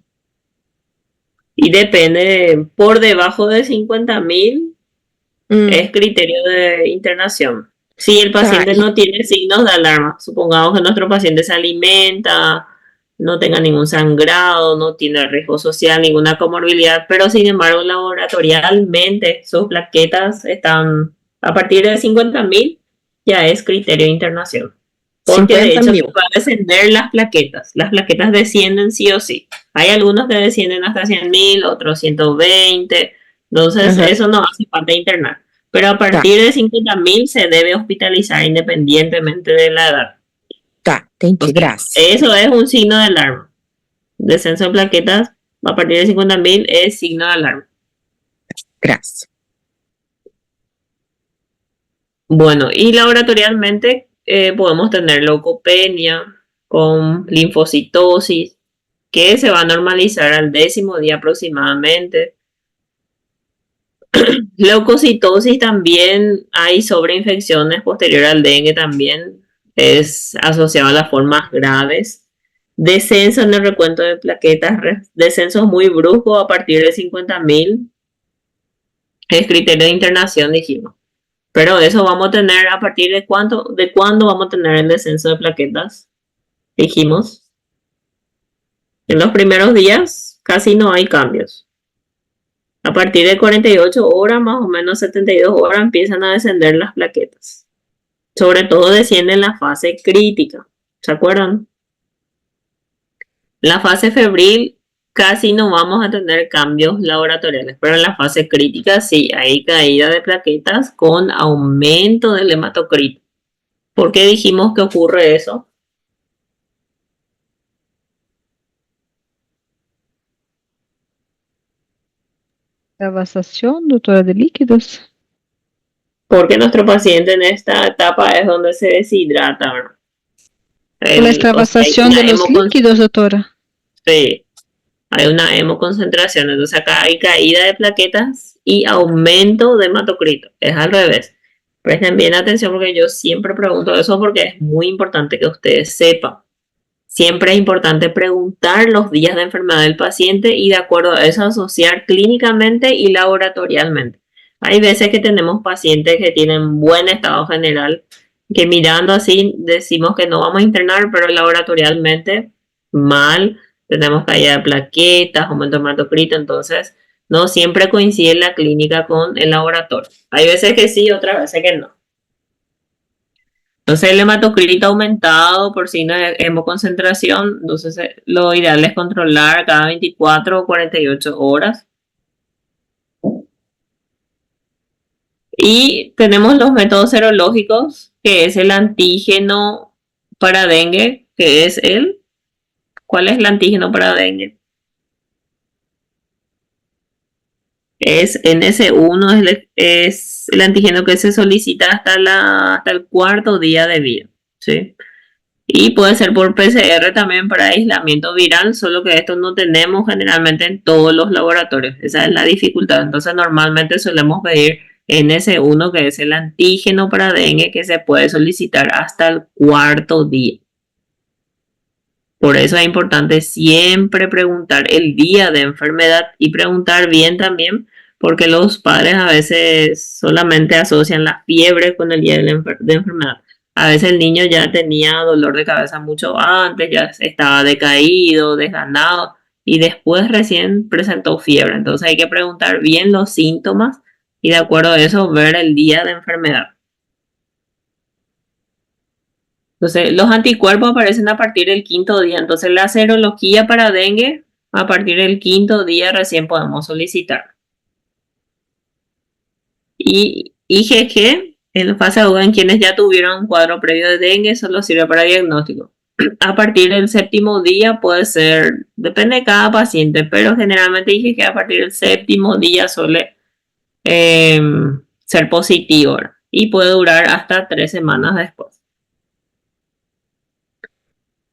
Y depende, por debajo de 50.000 es criterio de internación. Si el paciente no tiene signos de alarma, supongamos que nuestro paciente se alimenta, no tenga ningún sangrado, no tiene riesgo social, ninguna comorbilidad, pero sin embargo laboratorialmente sus plaquetas están a partir de 50.000, ya es criterio de internación. Porque de hecho va a descender las plaquetas descienden sí o sí. Hay algunos que descienden hasta 100.000, otros 120, entonces eso no hace falta internar. Pero a partir de 50.000 se debe hospitalizar independientemente de la edad. Gracias. Eso es un signo de alarma. Descenso de plaquetas a partir de 50.000 es signo de alarma. Gracias. Bueno, y laboratorialmente podemos tener leucopenia con linfocitosis, que se va a normalizar al 10º día aproximadamente. Leucocitosis también hay sobreinfecciones posterior al dengue, también es asociado a las formas graves. Descenso en el recuento de plaquetas, descensos muy bruscos a partir de 50.000. Es criterio de internación, dijimos. Pero eso vamos a tener a partir de cuándo vamos a tener el descenso de plaquetas, dijimos. En los primeros días casi no hay cambios. A partir de 48 horas, más o menos 72 horas, empiezan a descender las plaquetas. Sobre todo desciende en la fase crítica. ¿Se acuerdan? La fase febril casi no vamos a tener cambios laboratoriales, pero en la fase crítica sí hay caída de plaquetas con aumento del hematocrito. ¿Por qué dijimos que ocurre eso? La vasación, doctora, de líquidos. Porque nuestro paciente en esta etapa es donde se deshidrata, ¿verdad? La extravasación de los líquidos, doctora. Sí, hay una hemoconcentración, entonces acá hay caída de plaquetas y aumento de hematocrito, es al revés. Presten bien atención porque yo siempre pregunto eso porque es muy importante que ustedes sepan. Siempre es importante preguntar los días de enfermedad del paciente y de acuerdo a eso asociar clínicamente y laboratorialmente. Hay veces que tenemos pacientes que tienen buen estado general, que mirando así decimos que no vamos a internar, pero laboratorialmente mal, tenemos caída de plaquetas, aumento de hematocrito, entonces no siempre coincide la clínica con el laboratorio. Hay veces que sí, otras veces que no. Entonces el hematocrito aumentado por signo de hemoconcentración, entonces lo ideal es controlar cada 24 o 48 horas. Y tenemos los métodos serológicos, que es el antígeno para dengue, que es ¿cuál es el antígeno para dengue? Es NS1, es el antígeno que se solicita hasta el 4º día de vida, ¿sí? Y puede ser por PCR también para aislamiento viral, solo que esto no tenemos generalmente en todos los laboratorios. Esa es la dificultad. Entonces normalmente solemos pedir NS1, que es el antígeno para dengue, que se puede solicitar hasta el 4º día. Por eso es importante siempre preguntar el día de enfermedad y preguntar bien también, porque los padres a veces solamente asocian la fiebre con el día de enfermedad. A veces el niño ya tenía dolor de cabeza mucho antes, ya estaba decaído, desganado y después recién presentó fiebre. Entonces hay que preguntar bien los síntomas y de acuerdo a eso ver el día de enfermedad. Entonces, los anticuerpos aparecen a partir del 5º día. Entonces, la serología para dengue, a partir del 5º día recién podemos solicitar. Y IgG, en la fase aguda, en quienes ya tuvieron un cuadro previo de dengue, solo sirve para diagnóstico. A partir del 7º día puede ser, depende de cada paciente, pero generalmente IgG a partir del 7º día suele ser positivo. y puede durar hasta 3 semanas después.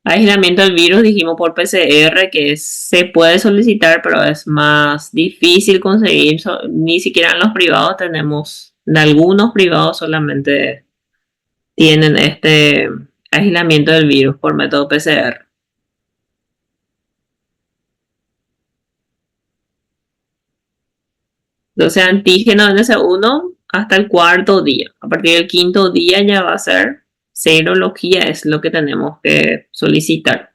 Aislamiento del virus, dijimos por PCR, que se puede solicitar, pero es más difícil conseguir. Ni siquiera en los privados tenemos, en algunos privados solamente tienen este aislamiento del virus por método PCR. Entonces, antígeno en ese 1 hasta el 4.º día. A partir del 5.º día ya va a ser serología, es lo que tenemos que solicitar.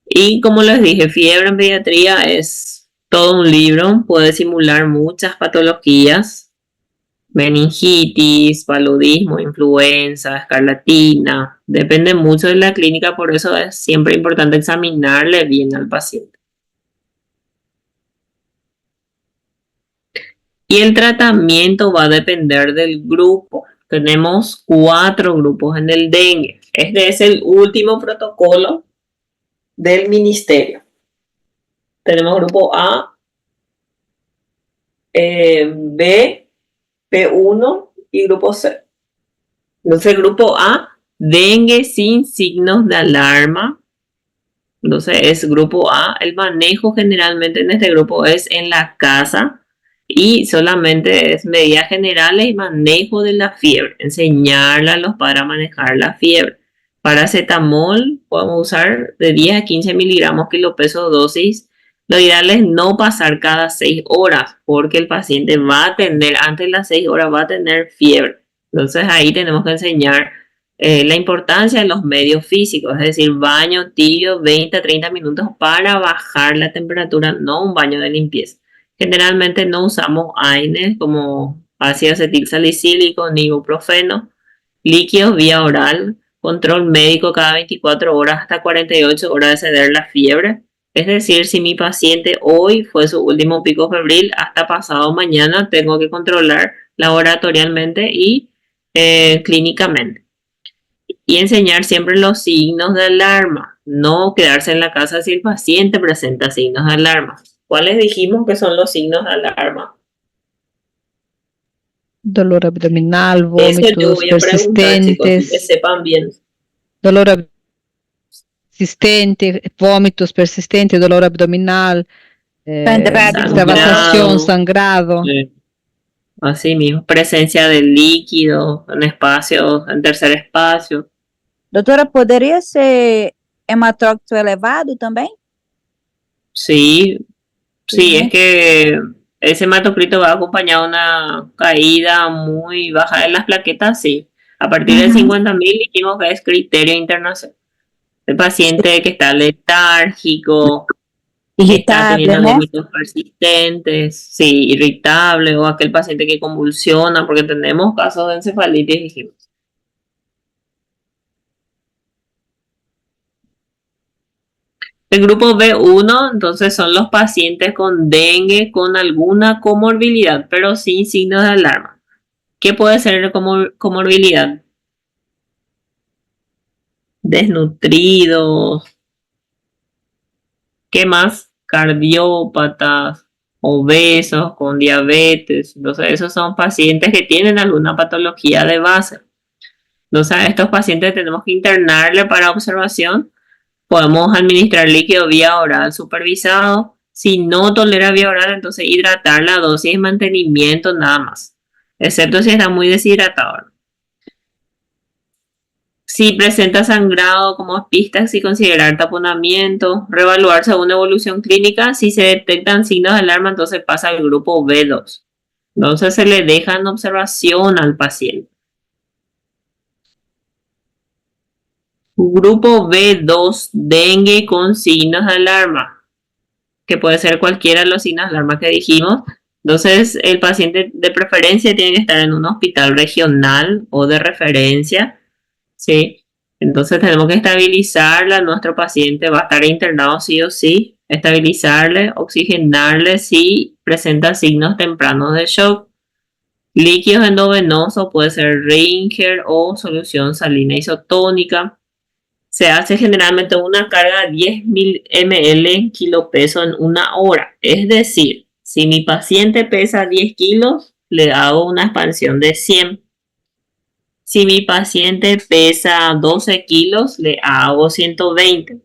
Y como les dije, fiebre en pediatría es todo un libro, puede simular muchas patologías, meningitis, paludismo, influenza, escarlatina, depende mucho de la clínica, por eso es siempre importante examinarle bien al paciente. Y el tratamiento va a depender del grupo. Tenemos 4 grupos en el dengue. Este es el último protocolo del ministerio. Tenemos grupo A, B, P1 y grupo C. Entonces, grupo A, dengue sin signos de alarma. Entonces, es grupo A. El manejo generalmente en este grupo es en la casa y solamente es medidas generales y manejo de la fiebre. Enseñarle a los padres a manejar la fiebre. Paracetamol podemos usar de 10 a 15 miligramos kilopeso dosis. Lo ideal es no pasar cada 6 horas porque el paciente va a tener, antes de las 6 horas va a tener fiebre. Entonces ahí tenemos que enseñar la importancia de los medios físicos, es decir, baño tibio 20 a 30 minutos para bajar la temperatura, no un baño de limpieza. Generalmente no usamos AINES como ácido acetil salicílico ni ibuprofeno, líquidos vía oral, control médico cada 24 horas hasta 48 horas de ceder la fiebre. Es decir, si mi paciente hoy fue su último pico febril, hasta pasado mañana tengo que controlar laboratorialmente y clínicamente. Y enseñar siempre los signos de alarma, no quedarse en la casa si el paciente presenta signos de alarma. ¿Cuáles dijimos que son los signos de alarma? Dolor abdominal, Eso yo vómitos voy a preguntar, chicos, que persistentes, sepan bien. dolor persistente, vómitos persistentes, dolor abdominal, Sangrado. extravasación, sangrado. Sí. Así mismo, presencia de líquido en espacios, en tercer espacio. Doutora, poderia ser hematócrito elevado também? Sí, Sí. es que ese hematocrito va acompañado de una caída muy baja de las plaquetas, sí. A partir de 50.000 dijimos que es criterio internacional. El paciente que está letárgico, que está Irritável, teniendo né? vómitos persistentes, sí, irritable, o aquel paciente que convulsiona, porque tenemos casos de encefalitis, dijimos. El grupo B1, entonces, son los pacientes con dengue con alguna comorbilidad, pero sin signos de alarma. ¿Qué puede ser comorbilidad? Desnutridos. ¿Qué más? Cardiópatas, obesos, con diabetes. Entonces, esos son pacientes que tienen alguna patología de base. Entonces, a estos pacientes tenemos que internarle para observación. Podemos administrar líquido vía oral supervisado. Si no tolera vía oral, entonces hidratar la dosis de mantenimiento nada más, excepto si está muy deshidratado. Si presenta sangrado como pistas y considerar taponamiento, reevaluar según evolución clínica. Si se detectan signos de alarma, entonces pasa al grupo B2. Entonces se le deja en observación al paciente. Grupo B2, dengue con signos de alarma, que puede ser cualquiera de los signos de alarma que dijimos. Entonces el paciente de preferencia tiene que estar en un hospital regional o de referencia, ¿sí? Entonces tenemos que estabilizarle a nuestro paciente, va a estar internado sí o sí, estabilizarle, oxigenarle si presenta signos tempranos de shock. Líquidos endovenosos, puede ser Ringer o solución salina isotónica. Se hace generalmente una carga de 10.000 ml kilopeso en 1 hora. Es decir, si mi paciente pesa 10 kilos, le hago una expansión de 100. Si mi paciente pesa 12 kilos, le hago 120.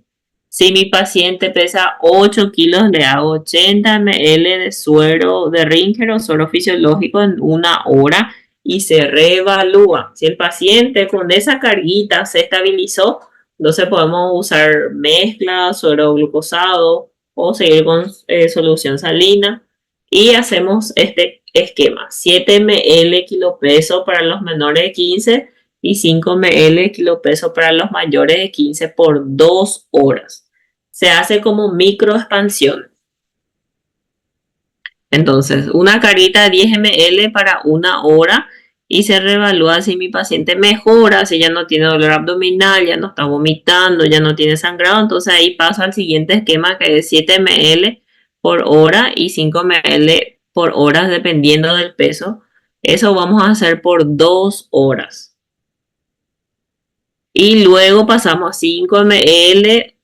Si mi paciente pesa 8 kilos, le hago 80 ml de suero de Ringer o suero fisiológico en 1 hora y se reevalúa. Si el paciente con esa carguita se estabilizó, entonces podemos usar mezcla, suero glucosado o seguir con solución salina y hacemos este esquema: 7 ml kilopeso para los menores de 15 y 5 ml kilopeso para los mayores de 15 por 2 horas. Se hace como microexpansión. Entonces, una carita de 10 ml para 1 hora y se reevalúa si mi paciente mejora, si ya no tiene dolor abdominal, ya no está vomitando, ya no tiene sangrado. Entonces ahí paso al siguiente esquema, que es 7 ml por hora y 5 ml por hora dependiendo del peso. Eso vamos a hacer por 2 horas. Y luego pasamos a 5 ml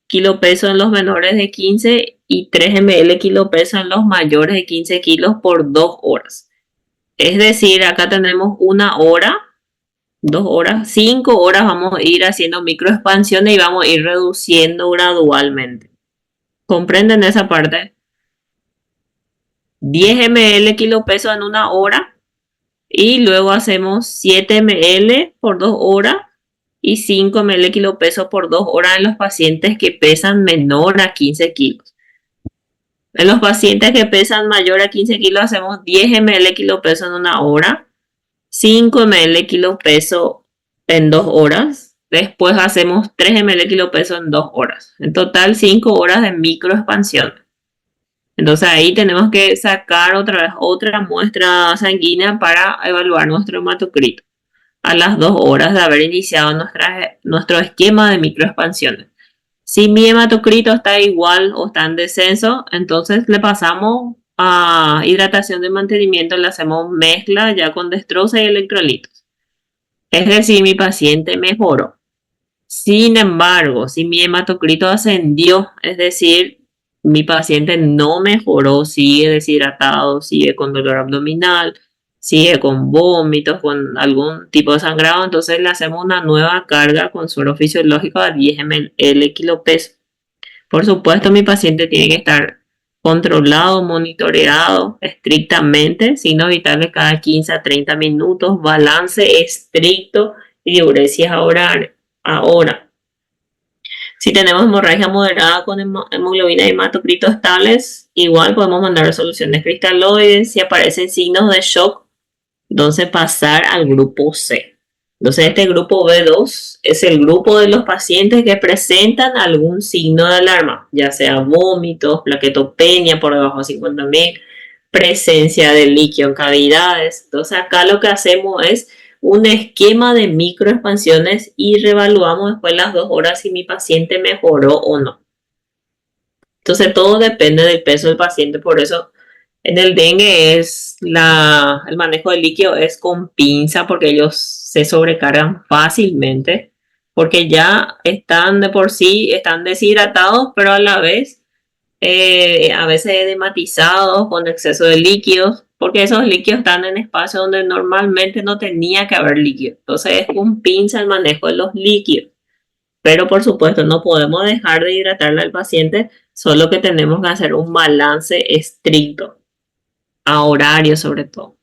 kilopeso en los menores de 15 y 3 ml kilopeso en los mayores de 15 kilos por 2 horas. Es decir, acá tenemos 1 hora, 2 horas, 5 horas vamos a ir haciendo microexpansiones y vamos a ir reduciendo gradualmente. ¿Comprenden esa parte? 10 ml kilopeso en 1 hora y luego hacemos 7 ml por 2 horas y 5 ml kilopeso por 2 horas en los pacientes que pesan menor a 15 kilos. En los pacientes que pesan mayor a 15 kilos hacemos 10 ml kilopeso en 1 hora, 5 ml kilopeso en 2 horas, después hacemos 3 ml kilopeso en 2 horas. En total 5 horas de microexpansión. Entonces ahí tenemos que sacar otra vez otra muestra sanguínea para evaluar nuestro hematocrito a las 2 horas de haber iniciado nuestro esquema de microexpansiones. Si mi hematocrito está igual o está en descenso, entonces le pasamos a hidratación de mantenimiento, le hacemos mezcla ya con dextrosa y electrolitos. Es decir, mi paciente mejoró. Sin embargo, si mi hematocrito ascendió, es decir, mi paciente no mejoró, sigue deshidratado, sigue con dolor abdominal, sigue con vómitos, con algún tipo de sangrado, entonces le hacemos una nueva carga con suero fisiológico a 10 ml kilopeso. Por supuesto, mi paciente tiene que estar controlado, monitoreado estrictamente, signos vitales cada 15 a 30 minutos, balance estricto y diuresis ahora. Si tenemos hemorragia moderada con hemoglobina y hematocrito estables, igual podemos mandar soluciones cristaloides. Si aparecen signos de shock, entonces pasar al grupo C. Entonces este grupo B2 es el grupo de los pacientes que presentan algún signo de alarma, ya sea vómitos, plaquetopenia por debajo de 50.000, presencia de líquido en cavidades. Entonces acá lo que hacemos es un esquema de microexpansiones y reevaluamos después las 2 horas si mi paciente mejoró o no. Entonces todo depende del peso del paciente, por eso en el dengue el manejo del líquido es con pinza, porque ellos se sobrecargan fácilmente, porque ya están de por sí, están deshidratados, pero a la vez a veces edematizados con exceso de líquidos, porque esos líquidos están en espacios donde normalmente no tenía que haber líquido. Entonces es con pinza el manejo de los líquidos. Pero por supuesto no podemos dejar de hidratarle al paciente, solo que tenemos que hacer un balance estricto, a horario sobre todo.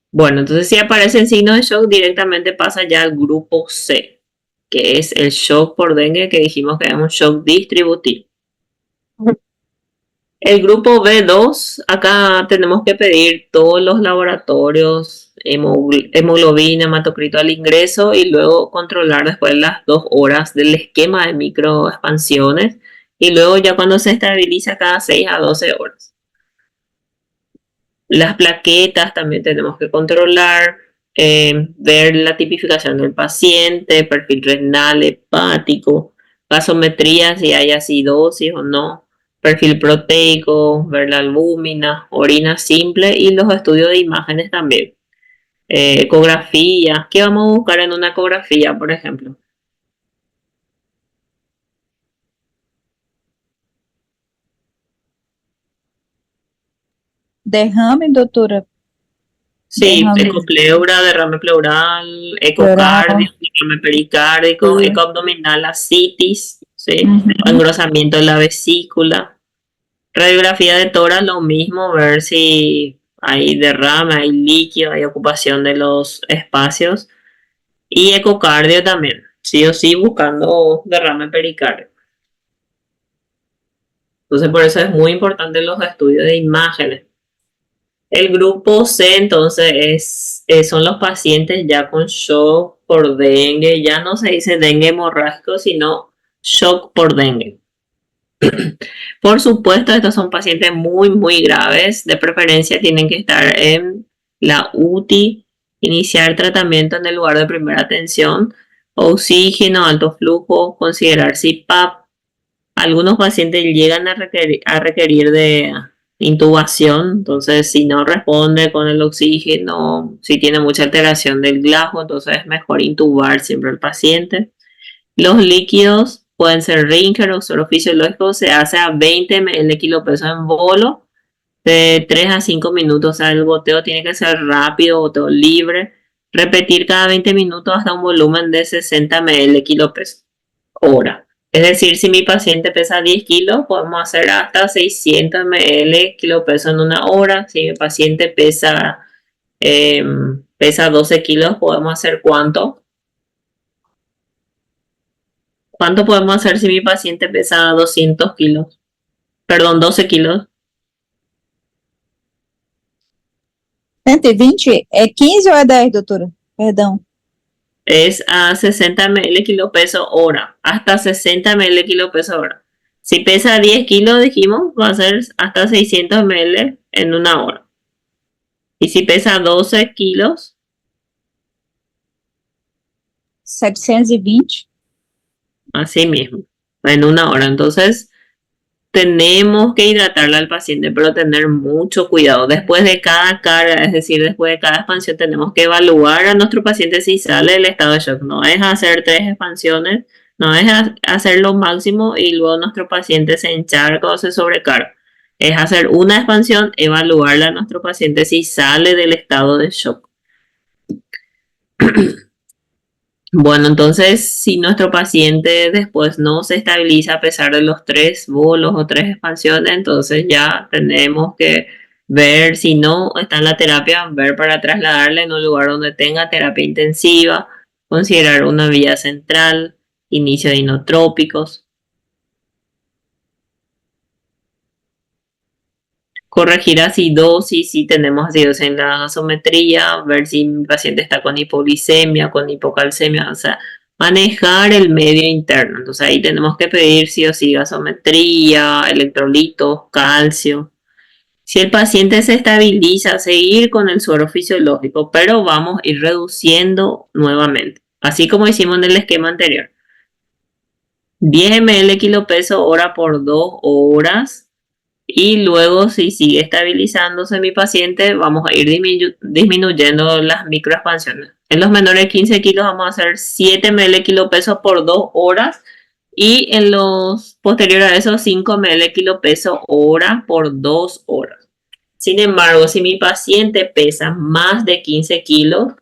Bueno, entonces si aparecen signos de shock, directamente pasa ya al grupo C, que es el shock por dengue, que dijimos que es un shock distributivo. El grupo B2, acá tenemos que pedir todos los laboratorios, hemoglobina, hematocrito al ingreso y luego controlar después las 2 horas del esquema de microexpansiones y luego ya cuando se estabiliza cada 6 a 12 horas. Las plaquetas también tenemos que controlar, ver la tipificación del paciente, perfil renal, hepático, gasometría, si hay acidosis o no, perfil proteico, ver la albúmina, orina simple y los estudios de imágenes también. Ecografía, ¿qué vamos a buscar en una ecografía, por ejemplo? derrame, doutora? Sí, Derrame ecopleura, derrame pleural, pleural. ecocardio, derrame pericárdico, Sí. ecoabdominal, ascitis, ¿sí? Uhum. Engrosamiento de la vesícula. Radiografía de tórax, lo mismo, ver si hay derrame, hay líquido, hay ocupación de los espacios. Y ecocardio también, sí o sí buscando derrame pericardio. Entonces por eso es muy importante los estudios de imágenes. El grupo C entonces son los pacientes ya con shock por dengue, ya no se dice dengue hemorrágico, sino shock por dengue. Por supuesto, estos son pacientes muy graves, de preferencia tienen que estar en la UTI, iniciar tratamiento en el lugar de primera atención, oxígeno, alto flujo, considerar CPAP. Algunos pacientes llegan a requerir de intubación, entonces si no responde con el oxígeno, si tiene mucha alteración del glajo, entonces es mejor intubar siempre al paciente. Los líquidos pueden ser Rinker o suero fisiológico, se hace a 20 ml kilo peso en bolo de 3 a 5 minutos, o sea, el goteo tiene que ser rápido, goteo libre, repetir cada 20 minutos hasta un volumen de 60 ml kilo peso hora. Es decir, si mi paciente pesa 10 kilos, podemos hacer hasta 600 ml kilo peso en una hora. Si mi paciente pesa 12 kilos, podemos hacer ¿cuánto? ¿Cuánto podemos hacer si mi paciente pesa 200 kilos? Perdón, 12 kilos. 120 é 15 ou é 10, doutora? Perdão. Es a 60 ml kilo peso hora. Hasta 60 ml kilo peso hora. Si pesa 10 kilos, dijimos, va a ser hasta 600 ml en una hora. Y si pesa 12 kilos, 720. así mismo, en una hora. Entonces, tenemos que hidratarle al paciente, pero tener mucho cuidado. Después de cada carga, es decir, después de cada expansión, tenemos que evaluar a nuestro paciente si sale del estado de shock. No es hacer 3 expansiones, no es hacer lo máximo y luego nuestro paciente se encharca o se sobrecarga. Es hacer una expansión, evaluarle a nuestro paciente si sale del estado de shock. Bueno, entonces, si nuestro paciente después no se estabiliza a pesar de los 3 bolos o 3 expansiones, entonces ya tenemos que ver si no está en la terapia, ver para trasladarle en un lugar donde tenga terapia intensiva, considerar una vía central, inicio de inotrópicos. Corregir acidosis, si tenemos acidosis en la gasometría, ver si mi paciente está con hipoglicemia, con hipocalcemia, o sea, manejar el medio interno. Entonces ahí tenemos que pedir sí o sí gasometría, electrolitos, calcio. Si el paciente se estabiliza, seguir con el suero fisiológico, pero vamos a ir reduciendo nuevamente, así como hicimos en el esquema anterior. 10 ml kilo peso hora por 2 horas. Y luego, si sigue estabilizándose mi paciente, vamos a ir disminuyendo las microexpansiones. En los menores de 15 kilos vamos a hacer 7 ml kilo peso por 2 horas. Y en los posteriores a eso, 5 ml kilo peso hora por 2 horas. Sin embargo, si mi paciente pesa más de 15 kilos,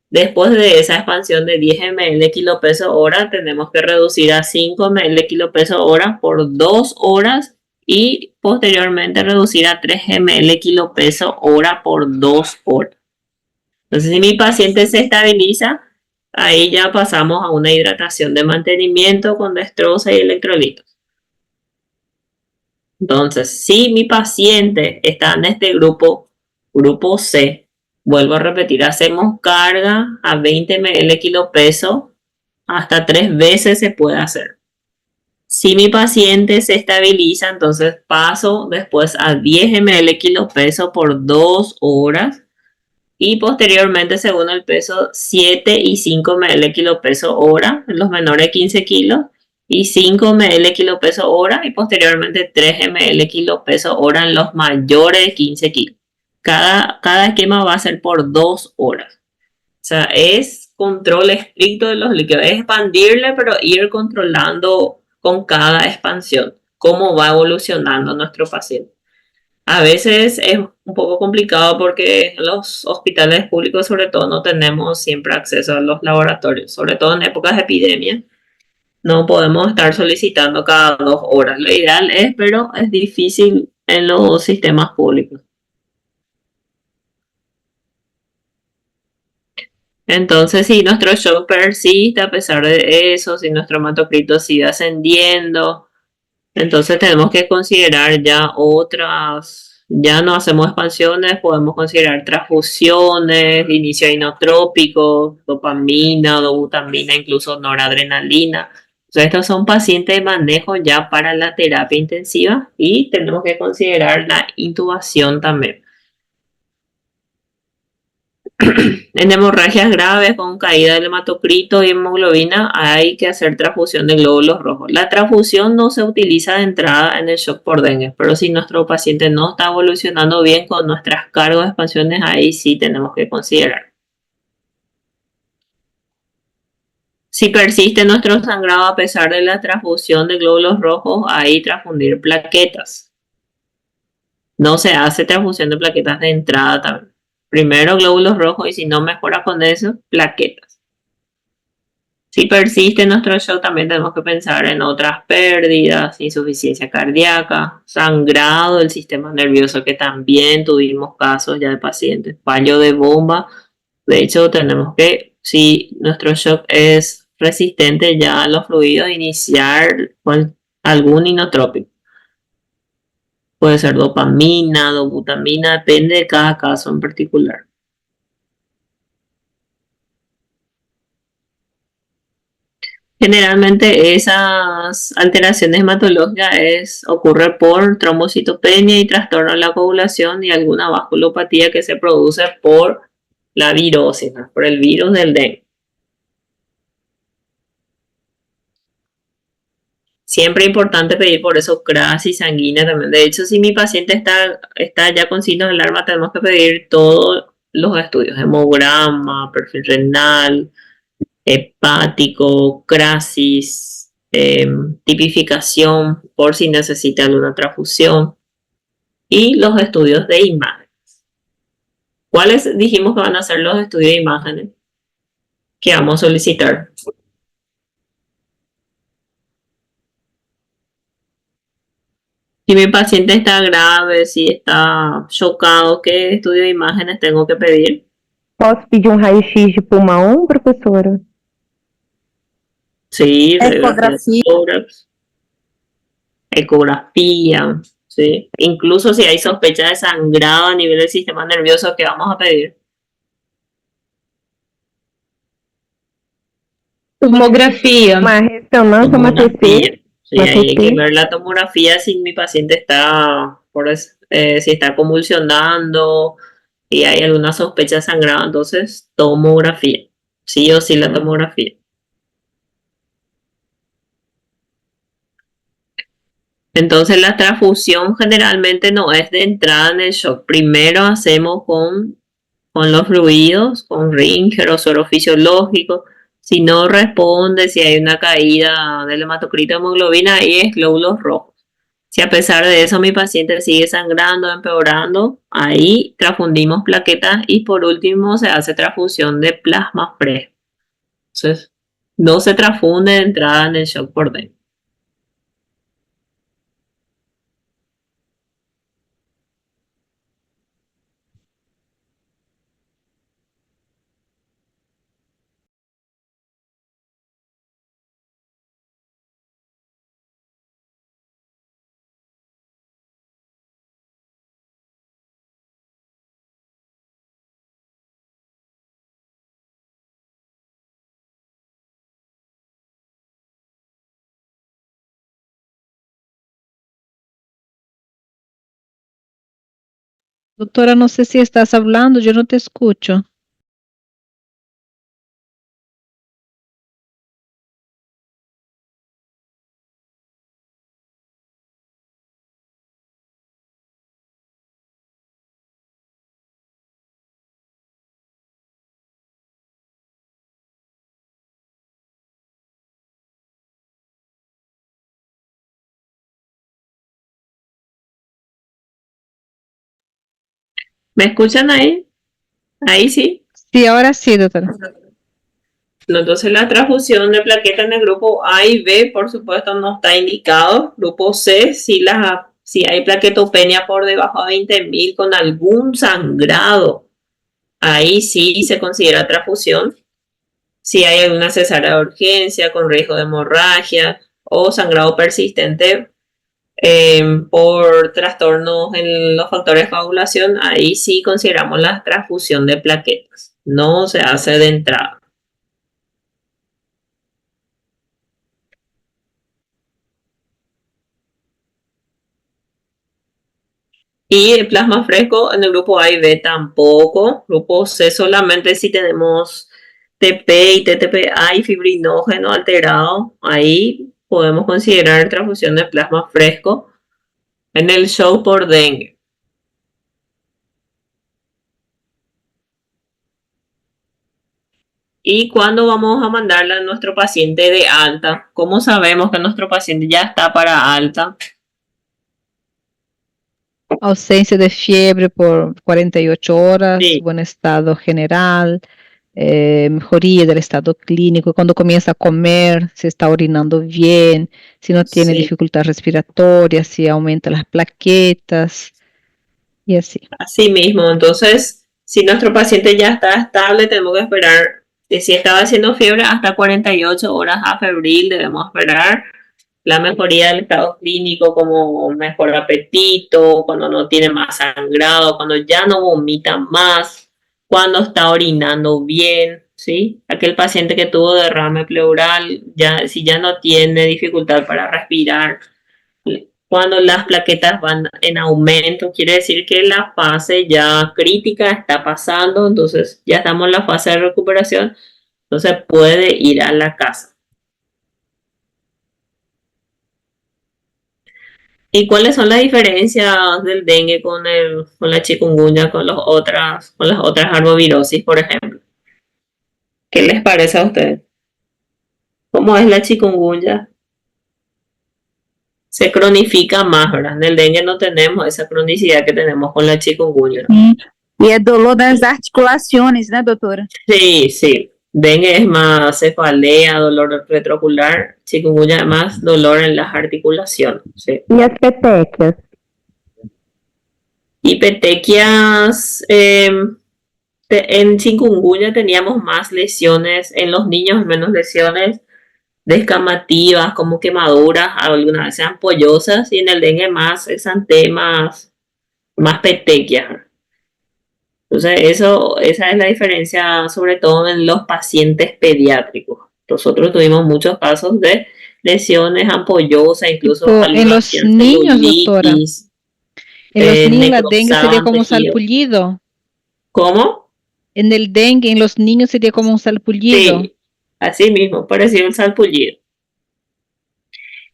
después de esa expansión de 10 ml kilo peso hora, tenemos que reducir a 5 ml kilo peso hora por 2 horas. Y posteriormente reducir a 3 ml kilo peso hora por 2 horas. Entonces, si mi paciente se estabiliza, ahí ya pasamos a una hidratación de mantenimiento con dextrosa y electrolitos. Entonces, si mi paciente está en este grupo C, vuelvo a repetir, hacemos carga a 20 ml kilo peso, hasta 3 veces se puede hacer. Si mi paciente se estabiliza, entonces paso después a 10 ml kilo peso por 2 horas y posteriormente, según el peso, 7 y 5 ml kilo peso hora en los menores de 15 kilos y 5 ml kilo peso hora y posteriormente 3 ml kilo peso hora en los mayores de 15 kilos. Cada esquema va a ser por 2 horas. O sea, es control estricto de los líquidos, es expandirle, pero ir controlando con cada expansión cómo va evolucionando nuestro paciente. A veces es un poco complicado porque en los hospitales públicos sobre todo no tenemos siempre acceso a los laboratorios, sobre todo en épocas de epidemia. No podemos estar solicitando cada 2 horas. Lo ideal es, pero es difícil en los sistemas públicos. Entonces, si nuestro shock persiste a pesar de eso, si nuestro hematocrito sigue ascendiendo, entonces tenemos que considerar ya otras, ya no hacemos expansiones, podemos considerar transfusiones, inicio inotrópico, dopamina, dobutamina, incluso noradrenalina. Entonces, estos son pacientes de manejo ya para la terapia intensiva y tenemos que considerar la intubación también. En hemorragias graves con caída del hematocrito y hemoglobina hay que hacer transfusión de glóbulos rojos. La transfusión no se utiliza de entrada en el shock por dengue, pero si nuestro paciente no está evolucionando bien con nuestras cargas de expansiones, ahí sí tenemos que considerar. Si persiste nuestro sangrado a pesar de la transfusión de glóbulos rojos, ahí transfundir plaquetas. No se hace transfusión de plaquetas de entrada también. Primero glóbulos rojos y si no mejora con eso, plaquetas. Si persiste nuestro shock, también tenemos que pensar en otras pérdidas, insuficiencia cardíaca, sangrado del sistema nervioso, que también tuvimos casos ya de pacientes, fallo de bomba. De hecho, tenemos que, si nuestro shock es resistente ya a los fluidos, iniciar con algún inotrópico. Puede ser dopamina, dobutamina, depende de cada caso en particular. Generalmente esas alteraciones hematológicas ocurre por trombocitopenia y trastorno de la coagulación y alguna vasculopatía que se produce por la virosis, ¿no? Por el virus del dengue. Siempre es importante pedir por eso crisis sanguínea también. De hecho, si mi paciente está ya con signos de alarma, tenemos que pedir todos los estudios, hemograma, perfil renal, hepático, crisis, tipificación por si necesita alguna transfusión y los estudios de imagen. ¿Cuáles dijimos que van a ser los estudios de imágenes que vamos a solicitar? Si mi paciente está grave, si está chocado, ¿qué estudio de imágenes tengo que pedir? Posso pedir raio-x de pulmão, professora? Sí, Ecografía. ecografía, ¿sí? Incluso si hay sospecha de sangrado a nivel del sistema nervioso, ¿qué vamos a pedir? Tomografía. Uma ressonância, uma TC. Sí, ahí hay que ver la tomografía si mi paciente está, si está convulsionando y hay alguna sospecha de sangrado, entonces tomografía, sí o sí la tomografía. Entonces la transfusión generalmente no es de entrada en el shock. Primero hacemos con los fluidos, con Ringer o suero fisiológico. Si no responde, si hay una caída del hematocrito de hemoglobina, ahí es glóbulos rojos. Si a pesar de eso mi paciente sigue sangrando, empeorando, ahí transfundimos plaquetas y por último se hace transfusión de plasma fresco. Entonces, no se transfunde de entrada en el shock por dentro. Doutora, não sei se estás falando, eu não te escuto. ¿Me escuchan ahí? Ahí sí. Sí, ahora sí, doctora. No, entonces la transfusión de plaquetas en el grupo A y B, por supuesto, no está indicado. Grupo C, si hay plaquetopenia por debajo de 20.000 con algún sangrado, ahí sí se considera transfusión. Si hay alguna cesárea de urgencia con riesgo de hemorragia o sangrado persistente por trastornos en los factores de coagulación, ahí sí consideramos la transfusión de plaquetas. No se hace de entrada. Y el plasma fresco en el grupo A y B tampoco. Grupo C solamente si tenemos TP y TTPA y fibrinógeno alterado. Ahí podemos considerar transfusión de plasma fresco en el show por dengue. ¿Y cuándo vamos a mandarle a nuestro paciente de alta? ¿Cómo sabemos que nuestro paciente ya está para alta? Ausencia de fiebre por 48 horas, Sí, buen estado general, mejoría del estado clínico, cuando comienza a comer, si está orinando bien, si no tiene sí, dificultad respiratoria, si aumenta las plaquetas y así. así mismo. Entonces, si nuestro paciente ya está estable, tenemos que esperar, si estaba haciendo fiebre, hasta 48 horas a febril debemos esperar la mejoría del estado clínico, como mejor apetito, cuando no tiene más sangrado, cuando ya no vomita más, cuando está orinando bien, ¿sí? Aquel paciente que tuvo derrame pleural, ya, si ya no tiene dificultad para respirar, cuando las plaquetas van en aumento, quiere decir que la fase ya crítica está pasando, entonces ya estamos en la fase de recuperación, entonces puede ir a la casa. ¿Y cuáles son las diferencias del dengue con la chikungunya, con las otras arbovirosis, por ejemplo? ¿Qué les parece a ustedes? ¿Cómo es la chikungunya? Se cronifica más, ¿verdad? En el dengue no tenemos esa cronicidad que tenemos con la chikungunya. E é dolor nas articulações, né, doutora? Sí, sí. Dengue es más cefalea, dolor retroocular. Chikungunya es más dolor en las articulaciones. Sí. E as petequias? Y petequias, en chikungunya teníamos más lesiones, en los niños menos lesiones descamativas, como quemaduras, algunas veces ampollosas, y en el dengue más exantemas, más petequias. Entonces, esa es la diferencia, sobre todo en los pacientes pediátricos. Nosotros tuvimos muchos casos de lesiones ampollosas, incluso Tipo, en algunos los hacían niños, doctora, celulitis, en los niños la dengue sería necrosaban como tejido. salpullido. ¿Cómo? En el dengue, en los niños sería como un salpullido. Sí, así mismo, parecido el salpullido.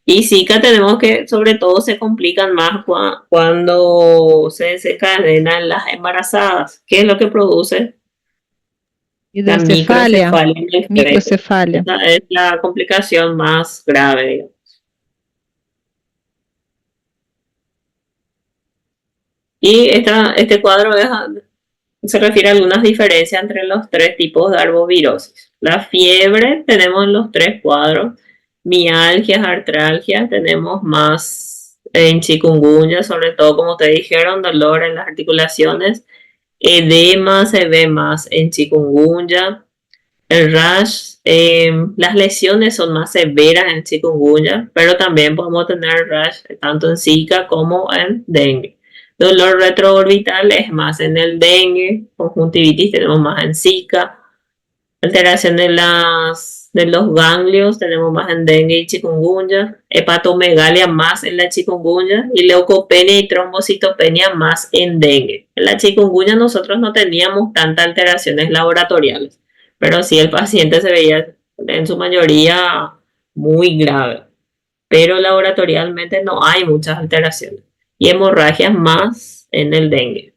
Y Zika tenemos que, sobre todo, se complican más cuando se desencadenan las embarazadas. ¿Qué es lo que produce? La Hidrocefalia, microcefalia en el feto. microcefalia. Esa es la complicación más grave, digamos. Y este cuadro se refiere a algunas diferencias entre los tres tipos de arbovirosis. La fiebre tenemos en los tres cuadros, mialgias, artralgias, tenemos más en chikungunya, sobre todo como te dijeron, dolor en las articulaciones, edema se ve más en chikungunya, el rash, las lesiones son más severas en chikungunya, pero también podemos tener rash tanto en Zika como en dengue. Dolor retroorbital es más en el dengue, conjuntivitis tenemos más en Zika, alteración de los ganglios tenemos más en dengue y chikungunya, hepatomegalia más en la chikungunya y leucopenia y trombocitopenia más en dengue. En la chikungunya nosotros no teníamos tantas alteraciones laboratoriales, pero sí el paciente se veía en su mayoría muy grave, pero laboratorialmente no hay muchas alteraciones y hemorragias más en el dengue.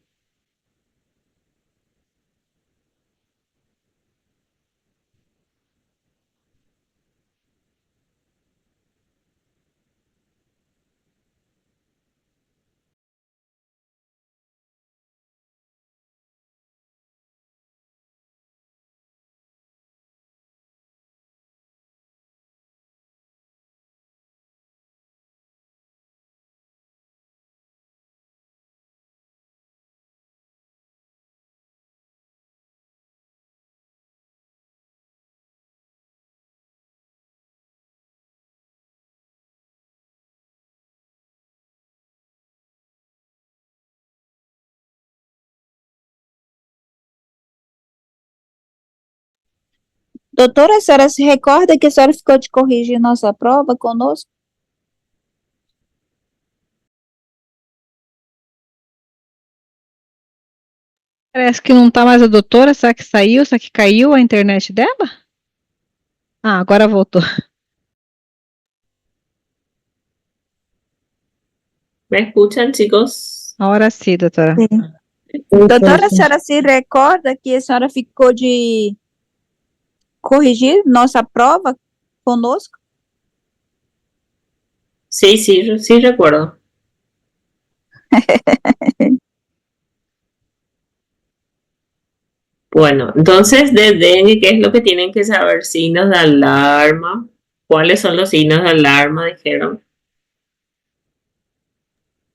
Doutora, a senhora se recorda que a senhora ficou de corrigir nossa prova conosco? Parece que não tá mais a doutora. Será que saiu? Será que caiu a internet dela? Ah, agora voltou. ¿Me escuchan, chicos? Agora sim, doutora. Doutora, a senhora se recorda que a senhora ficou de corrigir nossa prova conosco? Sí, sí, sí recuerdo. Bueno, entonces de dengue, ¿qué es lo que tienen que saber? Signos de alarma. ¿Cuáles son los signos de alarma? Dijeron.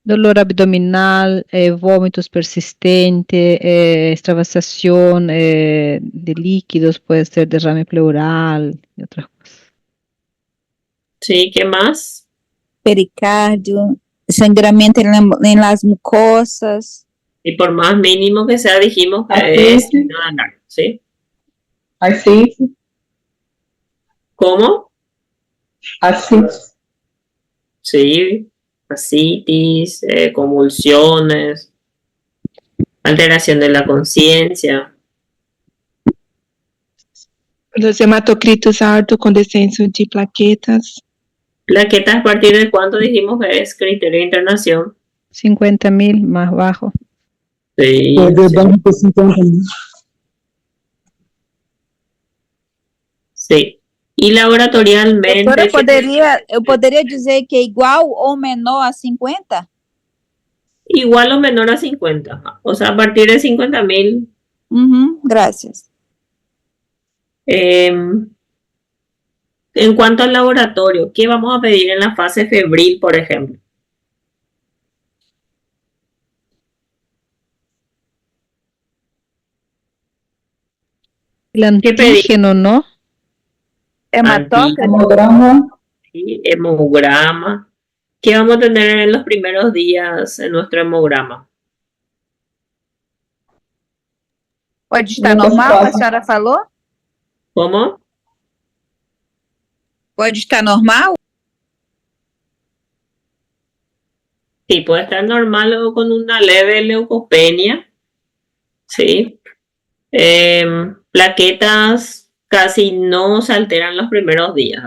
Dolor abdominal, vómitos persistentes, extravasación de líquidos, puede ser derrame pleural y otras cosas. Sí, ¿qué más? Pericardio, sangramento em las mucosas. Y por más mínimo que sea, dijimos que es signo de alarma, ¿sí? Así, ¿Cómo? así. Sí, fascitis, convulsiones, alteración de la conciencia. Los hematocritos altos con descenso de plaquetas. Plaquetas, ¿a partir de cuánto dijimos que es criterio de internación? 50.000 más bajo. Sí, sí. Y laboratorialmente, Doutora, eu poderia dizer que é igual ou menor a 50? igual o menor a 50. O sea, a partir de 50.000. Gracias. En cuanto al laboratorio, ¿qué vamos a pedir en la fase febril, por ejemplo? El ¿Qué pedimos? antígeno, ¿no? Hematócrito. Sí, hemograma. ¿Qué vamos a tener en los primeros días en nuestro hemograma? Pode estar normal, a senhora falou? ¿Cómo? Pode estar normal? Sí, puede estar normal o con una leve leucopenia. Sí. Plaquetas casi no se alteran los primeros días,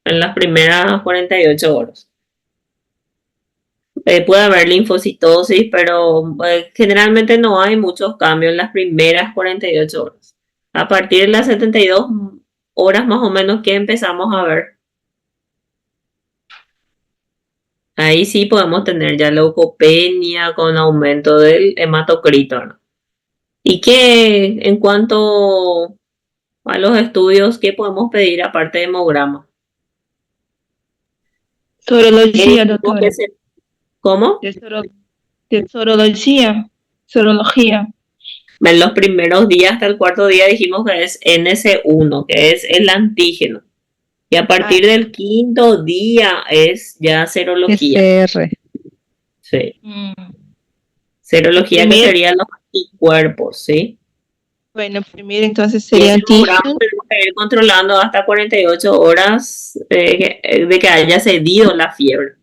en las primeras 48 horas. Puede haber linfocitosis, pero generalmente no hay muchos cambios en las primeras 48 horas. A partir de las 72 horas más o menos que empezamos a ver. Ahí sí podemos tener ya leucopenia con aumento del hematocrito, ¿no? Y que en cuanto a los estudios, ¿qué podemos pedir aparte de hemograma? Sorología, doctora. ¿Cómo? De sorología. Sorología. En los primeros días hasta el cuarto día dijimos que es NC1, que es el antígeno. Y a partir del quinto día es ya serología. PCR. Sí. Serología que serían los anticuerpos, ¿sí? Bueno, primero entonces sería antígeno. Tenemos que ir controlando hasta 48 horas de que haya cedido la fiebre.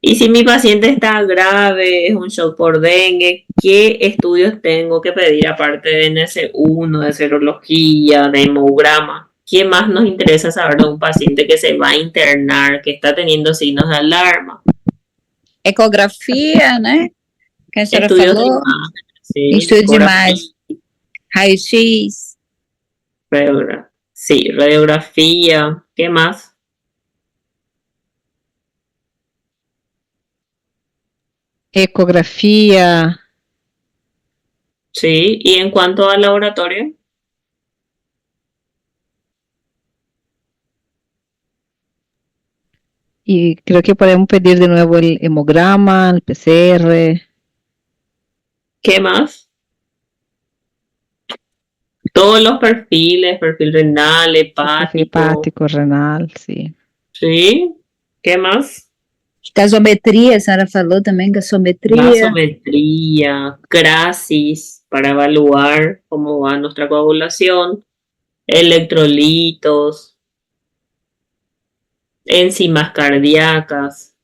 Y si mi paciente está grave, es un shock por dengue, ¿qué estudios tengo que pedir aparte de NC1, de serología, de hemograma? ¿Qué más nos interesa saber de un paciente que se va a internar, que está teniendo signos de alarma? Ecografia, né? Que a senhora Estudios de falou. imagen, sí, Estudios de ecografía, imagem. Raio-X. Sí, radiografía. ¿Qué más? Ecografía. Sí, y en cuanto al laboratorio, Y creo que podemos pedir de nuevo el hemograma, el PCR. ¿qué más? Todos los perfiles, perfil renal, hepático. Hepático, renal, sí. Sí, ¿qué más? Gasometria, a senhora falou também, gasometria. Gasometría, CRASIS, para evaluar cómo va nuestra coagulación. electrolitos, enzimas cardíacas,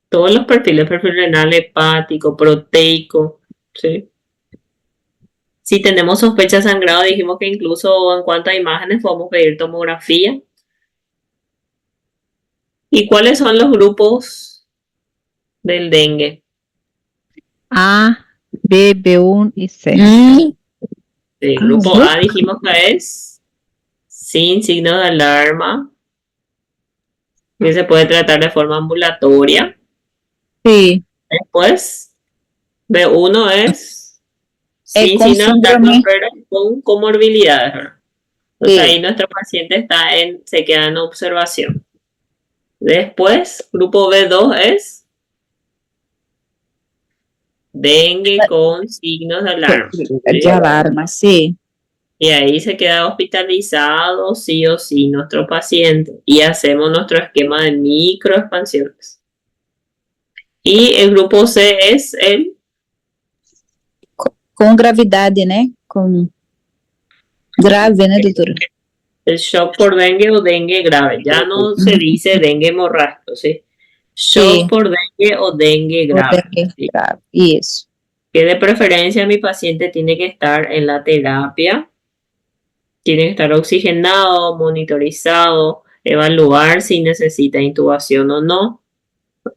todos los perfiles, perfil renal, hepático, proteico, ¿sí? Si tenemos sospecha de sangrado, dijimos que incluso en cuanto a imágenes podemos pedir tomografía. ¿Y cuáles son los grupos del dengue? A, B, B1 y C. El grupo A dijimos que es sin signo de alarma, que se puede tratar de forma ambulatoria. Sí. Después, B1 es sin con signo de alarma, síndrome. pero con comorbilidades, ¿verdad? Entonces Sí. ahí nuestro paciente se queda en observación. Después, grupo B2 es dengue con signos de alarma. De alarma, sí. Y ahí se queda hospitalizado sí o sí nuestro paciente y hacemos nuestro esquema de microexpansiones. Y el grupo C es el Com gravidade, né? Com grave, né, doutora? shock por dengue o dengue grave. Ya no se dice dengue hemorrágico, ¿sí? Shock Sí. por dengue o dengue O grave. dengue ¿sí? grave. Isso. Que de preferencia mi paciente tiene que estar en la terapia, tiene que estar oxigenado, monitorizado, evaluar si necesita intubación o no.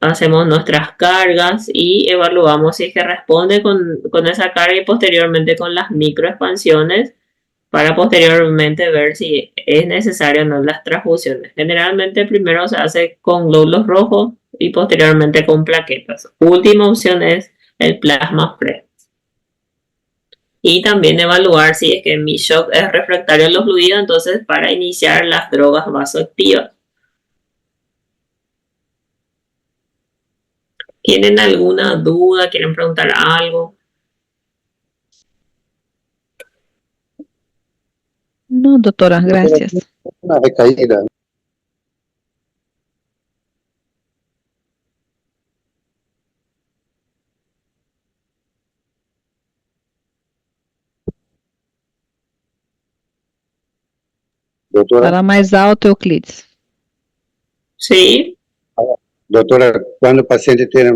Hacemos nuestras cargas y evaluamos si es que responde con esa carga y posteriormente con las microexpansiones para posteriormente ver si es necesario o no las transfusiones. Generalmente primero se hace con glóbulos rojos y posteriormente con plaquetas. Última opción es el plasma fresco. Y también evaluar si es que mi shock es refractario a los fluidos, entonces para iniciar las drogas vasoactivas. ¿Tienen alguna duda? ¿Quieren preguntar algo? No, doctora, gracias. Una recaída. Doctora, Fala mais alto, Euclides. Sí. doctora, cuando el paciente tiene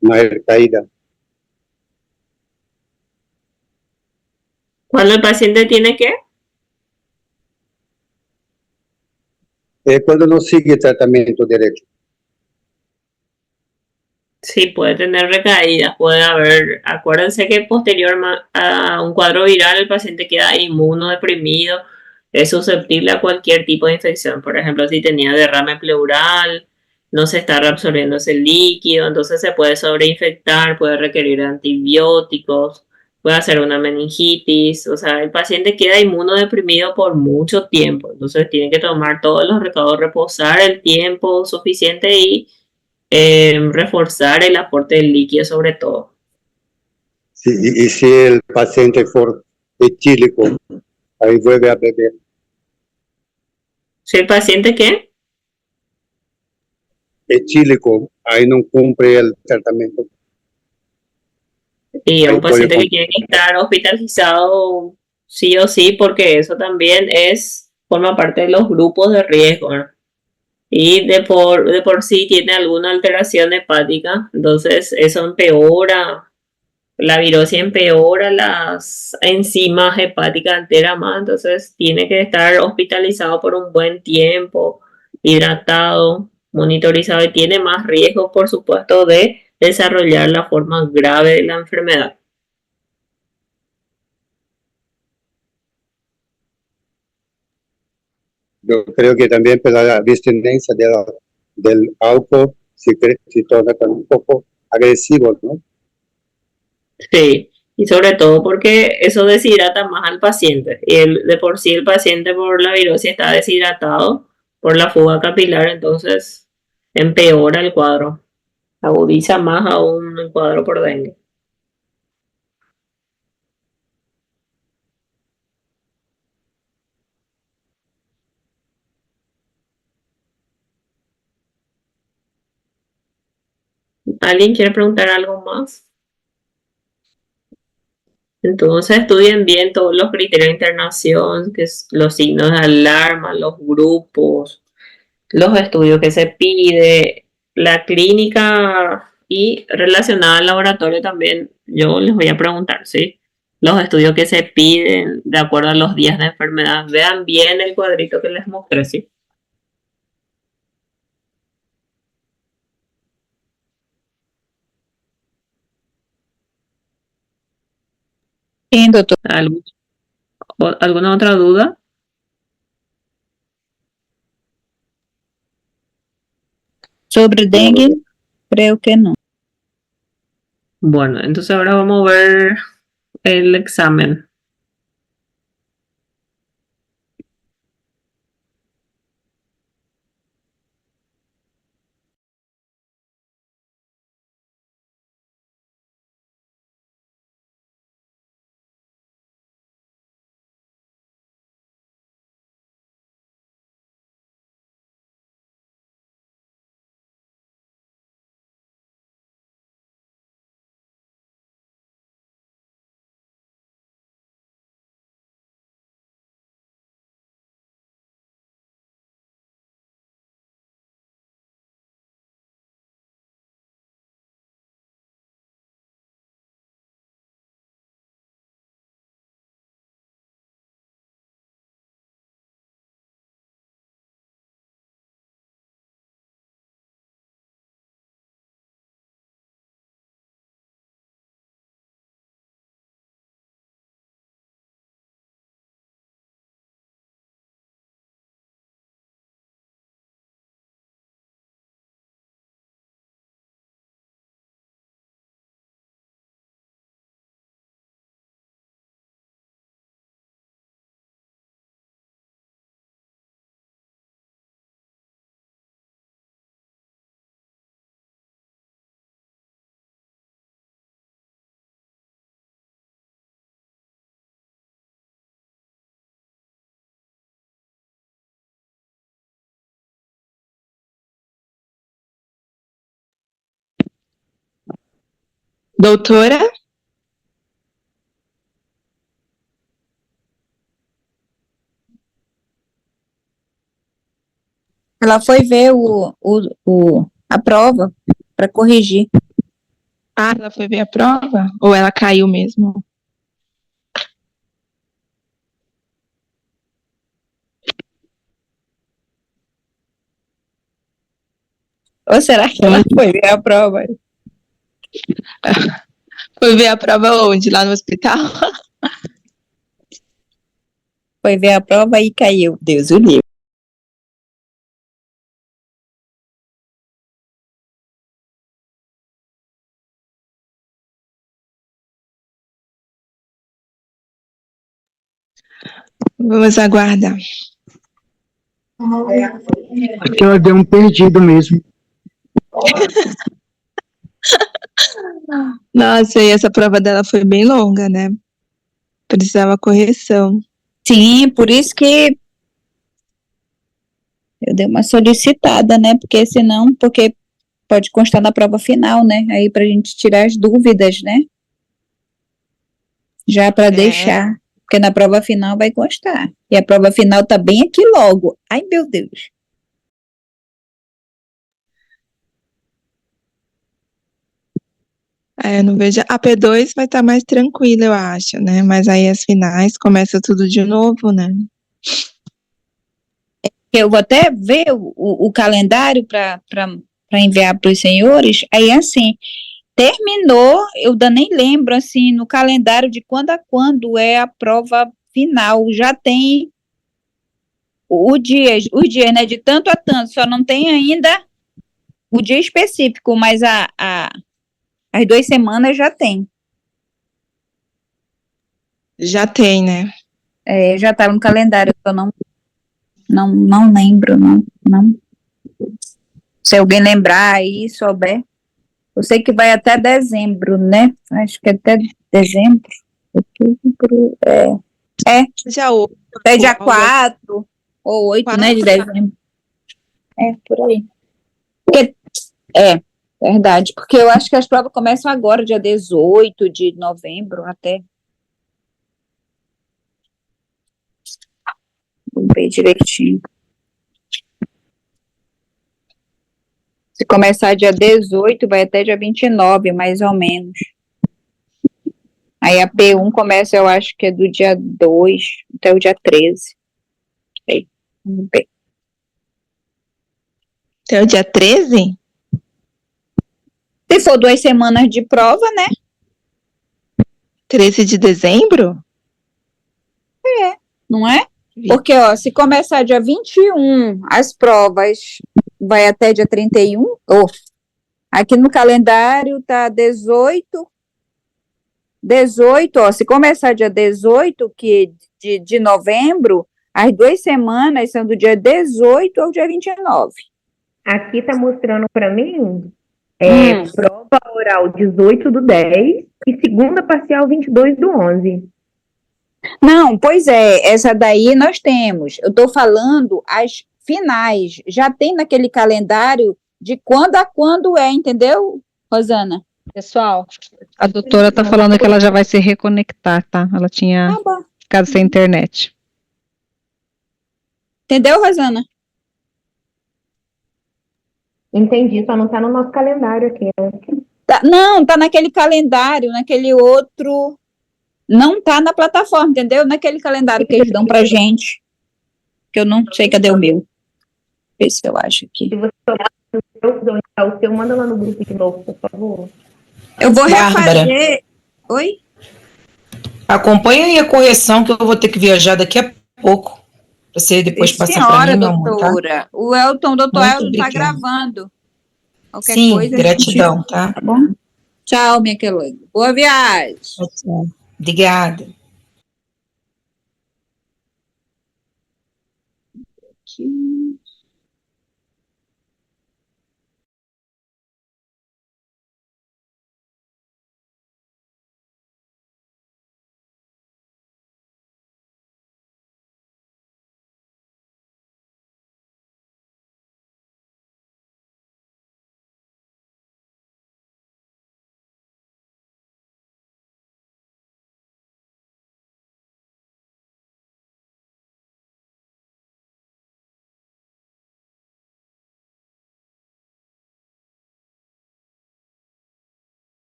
una recaída, Cuando el paciente tiene que, es cuando no sigue el tratamiento derecho. sí, puede tener recaídas, puede haber, acuérdense que posterior a un cuadro viral el paciente queda inmunodeprimido, es susceptible a cualquier tipo de infección. Por ejemplo, si tenía derrame pleural, no se está reabsorbiendo ese líquido, entonces se puede sobreinfectar, puede requerir antibióticos, puede hacer una meningitis, o sea, el paciente queda inmunodeprimido por mucho tiempo, entonces tiene que tomar todos los recaudos, reposar el tiempo suficiente y reforzar el aporte del líquido sobre todo. Sí, y si el paciente for etílico, ahí vuelve a beber. Si el paciente ¿qué? Etílico, ahí no cumple el tratamiento. Y Ahí un puede paciente que tiene que estar hospitalizado sí o sí, porque eso también forma parte de los grupos de riesgo, ¿verdad? Y de por sí tiene alguna alteración hepática, entonces eso empeora, la virosis empeora las enzimas hepáticas, altera más, entonces tiene que estar hospitalizado por un buen tiempo, hidratado, monitorizado y tiene más riesgo, por supuesto, de desarrollar la forma grave de la enfermedad. Yo creo que también pues, la abstinencia del alcohol si torna un poco agresivo, ¿no? Sí, y sobre todo porque eso deshidrata más al paciente. Y de por sí el paciente por la virosis está deshidratado por la fuga capilar, entonces empeora el cuadro, agudiza más aún el cuadro por dengue. ¿Alguien quiere preguntar algo más? Entonces estudien bien todos los criterios de internación, que es los signos de alarma, los grupos, los estudios que se pide, la clínica y relacionada al laboratorio también. Yo les voy a preguntar, ¿sí? Los estudios que se piden de acuerdo a los días de enfermedad. Vean bien el cuadrito que les mostré, ¿sí? Sim, doutor. ¿Alguna otra duda? Sobre dengue, creio que não. Bueno, entonces ahora vamos a ver el examen. Doutora? Ela foi ver a prova para corrigir. Ah, ela foi ver a prova? Ou ela caiu mesmo? Ou será que ela foi ver a prova? Foi ver a prova onde? Lá no hospital? Foi ver a prova e caiu. Deus o livre. Vamos aguardar. Acho que ela deu um perdido mesmo. Nossa, e essa prova dela foi bem longa, né? Precisava correção. Sim, por isso que eu dei uma solicitada, né? Porque senão, porque pode constar na prova final, né? Aí pra gente tirar as dúvidas, né? Já para deixar, porque na prova final vai constar. E a prova final tá bem aqui logo. Ai, meu Deus. Eu não vejo. A P2 vai estar mais tranquila, eu acho, né? Mas aí as finais começa tudo de novo, né? Eu vou até ver o calendário para enviar para os senhores. Aí, assim, terminou, eu nem lembro, assim, no calendário de quando a quando é a prova final. Já tem os dias, né? De tanto a tanto. Só não tem ainda o dia específico, mas as 2 semanas já tem. Já tem, né? Já tá no calendário, eu não lembro, não. Se alguém lembrar aí, souber. Eu sei que vai até dezembro, né? Acho que até dezembro. Outubro, Já houve. até dia 4 ou 8, né, de dezembro. Por aí. Porque, verdade. Porque eu acho que as provas começam agora, dia 18 de novembro, até. Vou ver direitinho. Se começar dia 18, vai até dia 29, mais ou menos. Aí a P1 começa, eu acho que é do dia 2 até o dia 13. Aí, vamos ver. Até o dia 13? Se for 2 semanas de prova, né? 13 de dezembro? Não é? Porque, ó, se começar dia 21, as provas vai até dia 31. Aqui no calendário tá 18, ó, se começar dia 18 de novembro, as 2 semanas são do dia 18 ao dia 29. Aqui tá mostrando para mim prova oral 18/10 e segunda parcial 22/11. Não, pois é, essa daí nós temos. Eu tô falando as finais. Já tem naquele calendário de quando a quando é, entendeu, Rosana? Pessoal, a doutora está falando que ela já vai se reconectar, tá? Ela tinha Tá bom. ficado sem internet. Entendeu, Rosana? Entendi, só não tá no nosso calendário aqui, né? Não, tá naquele calendário, naquele outro. Não tá na plataforma, entendeu? Naquele calendário que eles dão pra gente. Que eu não sei cadê o meu. Vê se eu acho aqui. Se você tomar o seu, manda lá no grupo de novo, por favor. Eu vou Bárbara. refazer. Oi? Acompanha aí a correção que eu vou ter que viajar daqui a pouco. Você depois passa para mim, meu amor, tá? Doutora. O Elton, doutor Muito Elton tá obrigada. gravando. Qualquer Sim, coisa, gratidão, tá? Tá bom? Tchau, minha querida. Boa viagem. Tchau. Obrigada.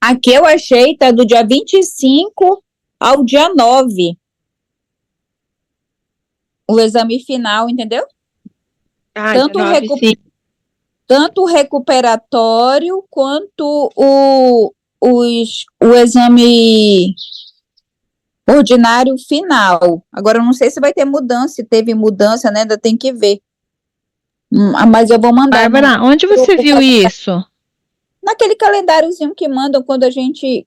Aqui eu achei, tá do dia 25 ao dia 9. o exame final, entendeu? Ah, Tanto, 19, sim. tanto o recuperatório quanto o exame ordinário final. Agora, eu não sei se vai ter mudança, se teve mudança, né? Ainda tem que ver. Mas eu vou mandar. Bárbara, onde você viu isso? Naquele calendáriozinho que mandam quando a gente,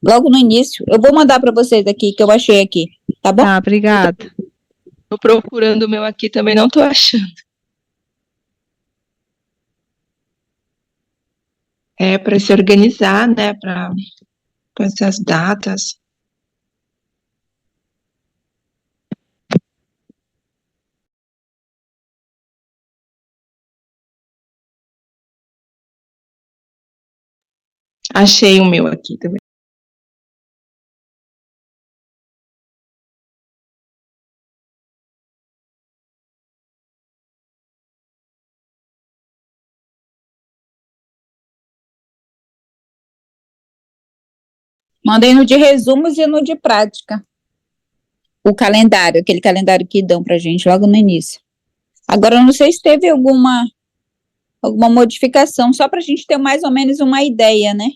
logo no início. Eu vou mandar para vocês aqui, que eu achei aqui, tá bom? Tá, obrigada. Tô procurando o meu aqui, também não tô achando. É para se organizar, né, com essas datas. Achei o meu aqui também. Mandei no de resumos e no de prática. O calendário, aquele calendário que dão pra gente logo no início. Agora, eu não sei se teve alguma modificação, só pra gente ter mais ou menos uma ideia, né?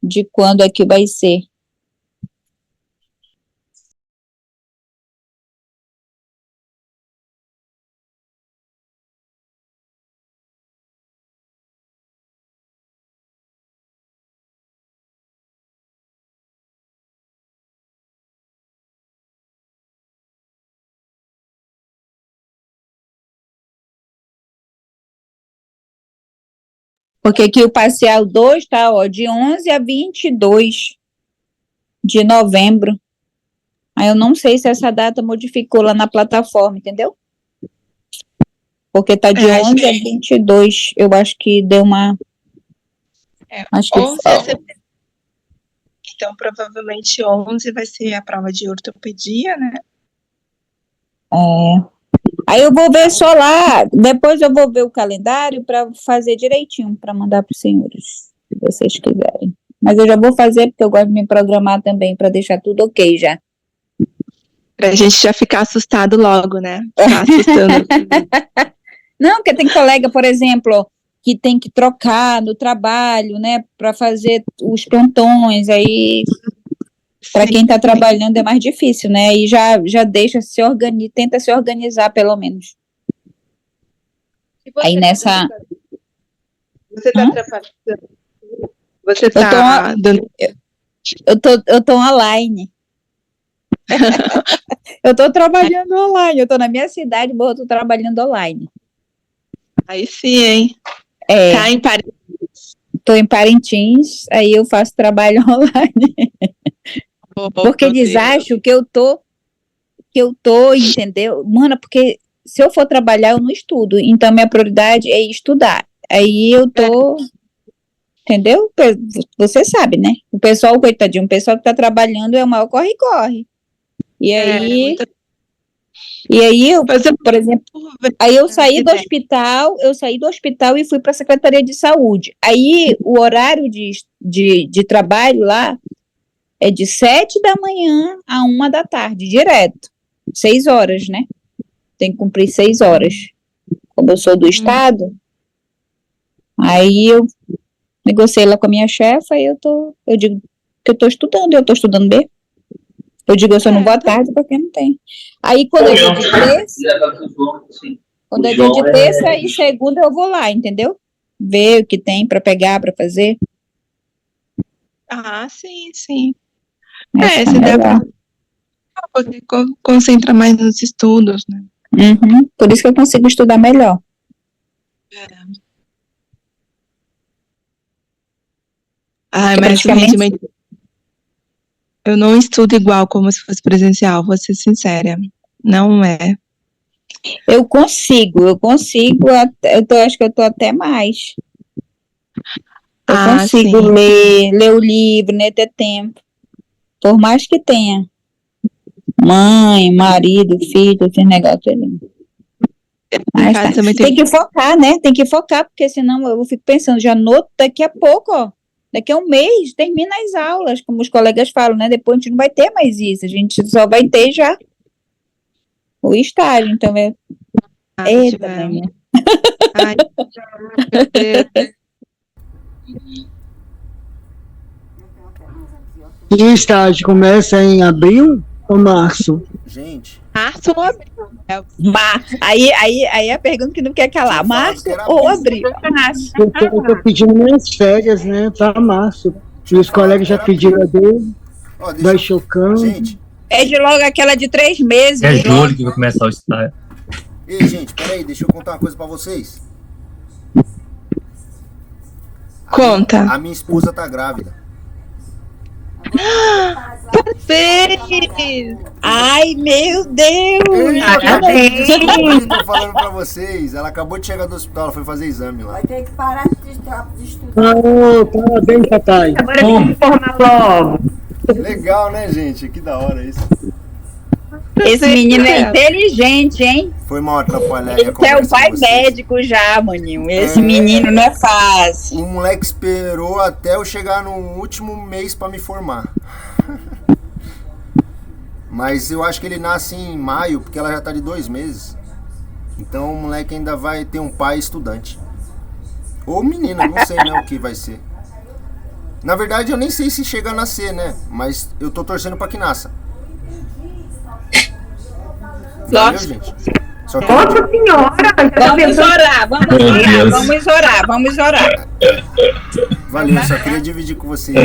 De quando é que vai ser. Porque aqui o parcial 2 tá, ó, de 11 a 22 de novembro. Aí eu não sei se essa data modificou lá na plataforma, entendeu? Porque tá de 11 a 22. Eu acho que deu uma... acho que 11 é setembro. Então, provavelmente 11 vai ser a prova de ortopedia, né? Aí eu vou ver só lá, depois eu vou ver o calendário para fazer direitinho, para mandar para os senhores, se vocês quiserem. Mas eu já vou fazer, porque eu gosto de me programar também, para deixar tudo ok já. Pra gente já ficar assustado logo, né? Tá assustando. Não, porque tem colega, por exemplo, que tem que trocar no trabalho, né, para fazer os plantões, aí para quem está trabalhando é mais difícil, né, e já deixa se organizar, tenta se organizar pelo menos. Aí nessa... Você tá trabalhando? Você tá dando... Eu tô online. Eu tô trabalhando online, eu tô na minha cidade, mas eu tô trabalhando online. Aí sim, hein? Tá em Parintins. Tô em Parintins, aí eu faço trabalho online. Porque eles acham que eu tô, entendeu? Mano, porque se eu for trabalhar, eu não estudo. Então, minha prioridade é estudar. Aí eu tô... Entendeu? Você sabe, né? O pessoal, coitadinho, o pessoal que tá trabalhando é o maior corre-corre. E aí... E aí, eu, por exemplo, aí eu saí do hospital e fui para a Secretaria de Saúde. Aí o horário de trabalho lá é de 7 da manhã a 1 da tarde, direto. 6 horas, né? Tem que cumprir 6 horas. Como eu sou do estado, aí eu negociei lá com a minha chefa e eu digo que eu estou estudando bem. Eu digo, eu só não vou à tarde porque não tem. Aí, quando é dia de terça, e segunda eu vou lá, entendeu? Ver o que tem para pegar, para fazer. Ah, sim, sim. Se der para poder concentrar mais nos estudos, né? Uhum, por isso que eu consigo estudar melhor. Mas o rendimento... Eu não estudo igual como se fosse presencial, vou ser sincera. Não é. Eu consigo, acho que eu tô até mais. Eu consigo ler o livro, né, ter tempo. Por mais que tenha mãe, marido, filho, esse negócio ali. Mas tem que focar, né? Tem que focar, porque senão eu fico pensando, já noto daqui a pouco, ó. Daqui a um mês termina as aulas, como os colegas falam, né? Depois a gente não vai ter mais isso, a gente só vai ter já o estágio, então Eita, mãe. Ai, meu Deus. E o estágio começa em abril ou março? Gente. Março ou abril? Aí a pergunta que não quer calar, março ou abril? Março. Eu tô pedindo minhas férias, né, para março. E os colegas já pediram a dele. Vai chocando. Gente. Pede logo aquela de 3 meses. É julho que vai começar o estágio. Ei, gente, peraí, deixa eu contar uma coisa pra vocês. Conta. A minha esposa tá grávida. Parabéns! Ai, meu Deus! Tô falando pra vocês. Ela acabou de chegar do hospital, ela foi fazer exame lá. Vai ter que parar de estudar. Parabéns, papai. Agora tem que formar logo. Legal, né, gente? Que da hora isso. Esse menino é inteligente, hein? Foi mal atrapalhar. Ele é o pai médico já, maninho. Esse menino não é fácil. O moleque esperou até eu chegar no último mês pra me formar. Mas eu acho que ele nasce em maio, porque ela já tá de 2 meses. Então o moleque ainda vai ter um pai estudante. Ou menina, não sei, né, o que vai ser. Na verdade, eu nem sei se chega a nascer, né? Mas eu tô torcendo pra que nasça. Valeu, gente? Só que... Nossa senhora! Vamos orar. Valeu, só queria dividir com vocês,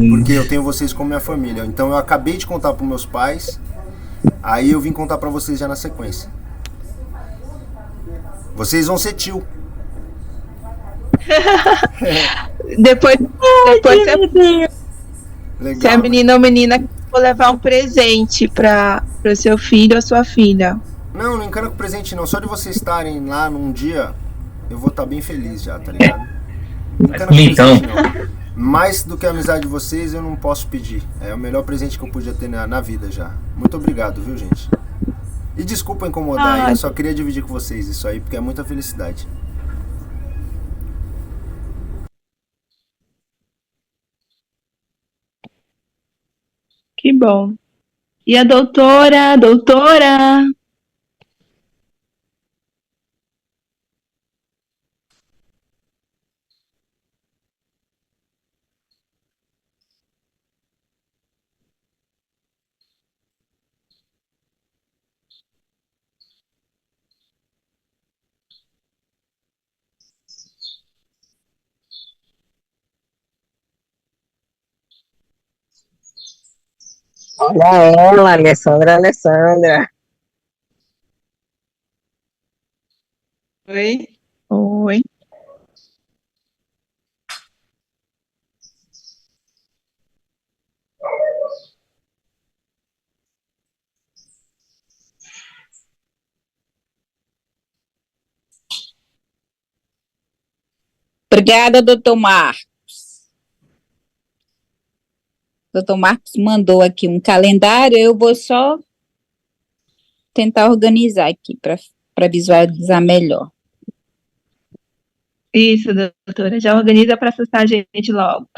porque eu tenho vocês como minha família. Então eu acabei de contar pros meus pais, aí eu vim contar pra vocês já na sequência. Vocês vão ser tio. Depois Legal, se a menina ou menina for levar um presente para o seu filho ou sua filha. Não encana com presente não. Só de vocês estarem lá num dia, eu vou estar bem feliz já, tá ligado? Não encana com presente não. Mais do que a amizade de vocês, eu não posso pedir. É o melhor presente que eu podia ter na vida já. Muito obrigado, viu, gente? E desculpa incomodar aí, eu só queria dividir com vocês isso aí, porque é muita felicidade. Que bom. E a doutora? Doutora? Olha ela, Alessandra. Oi? Oi. Obrigada, doutor Marcos. Doutor Marcos mandou aqui um calendário, eu vou só tentar organizar aqui para visualizar melhor. Isso, doutora. Já organiza para assustar a gente logo.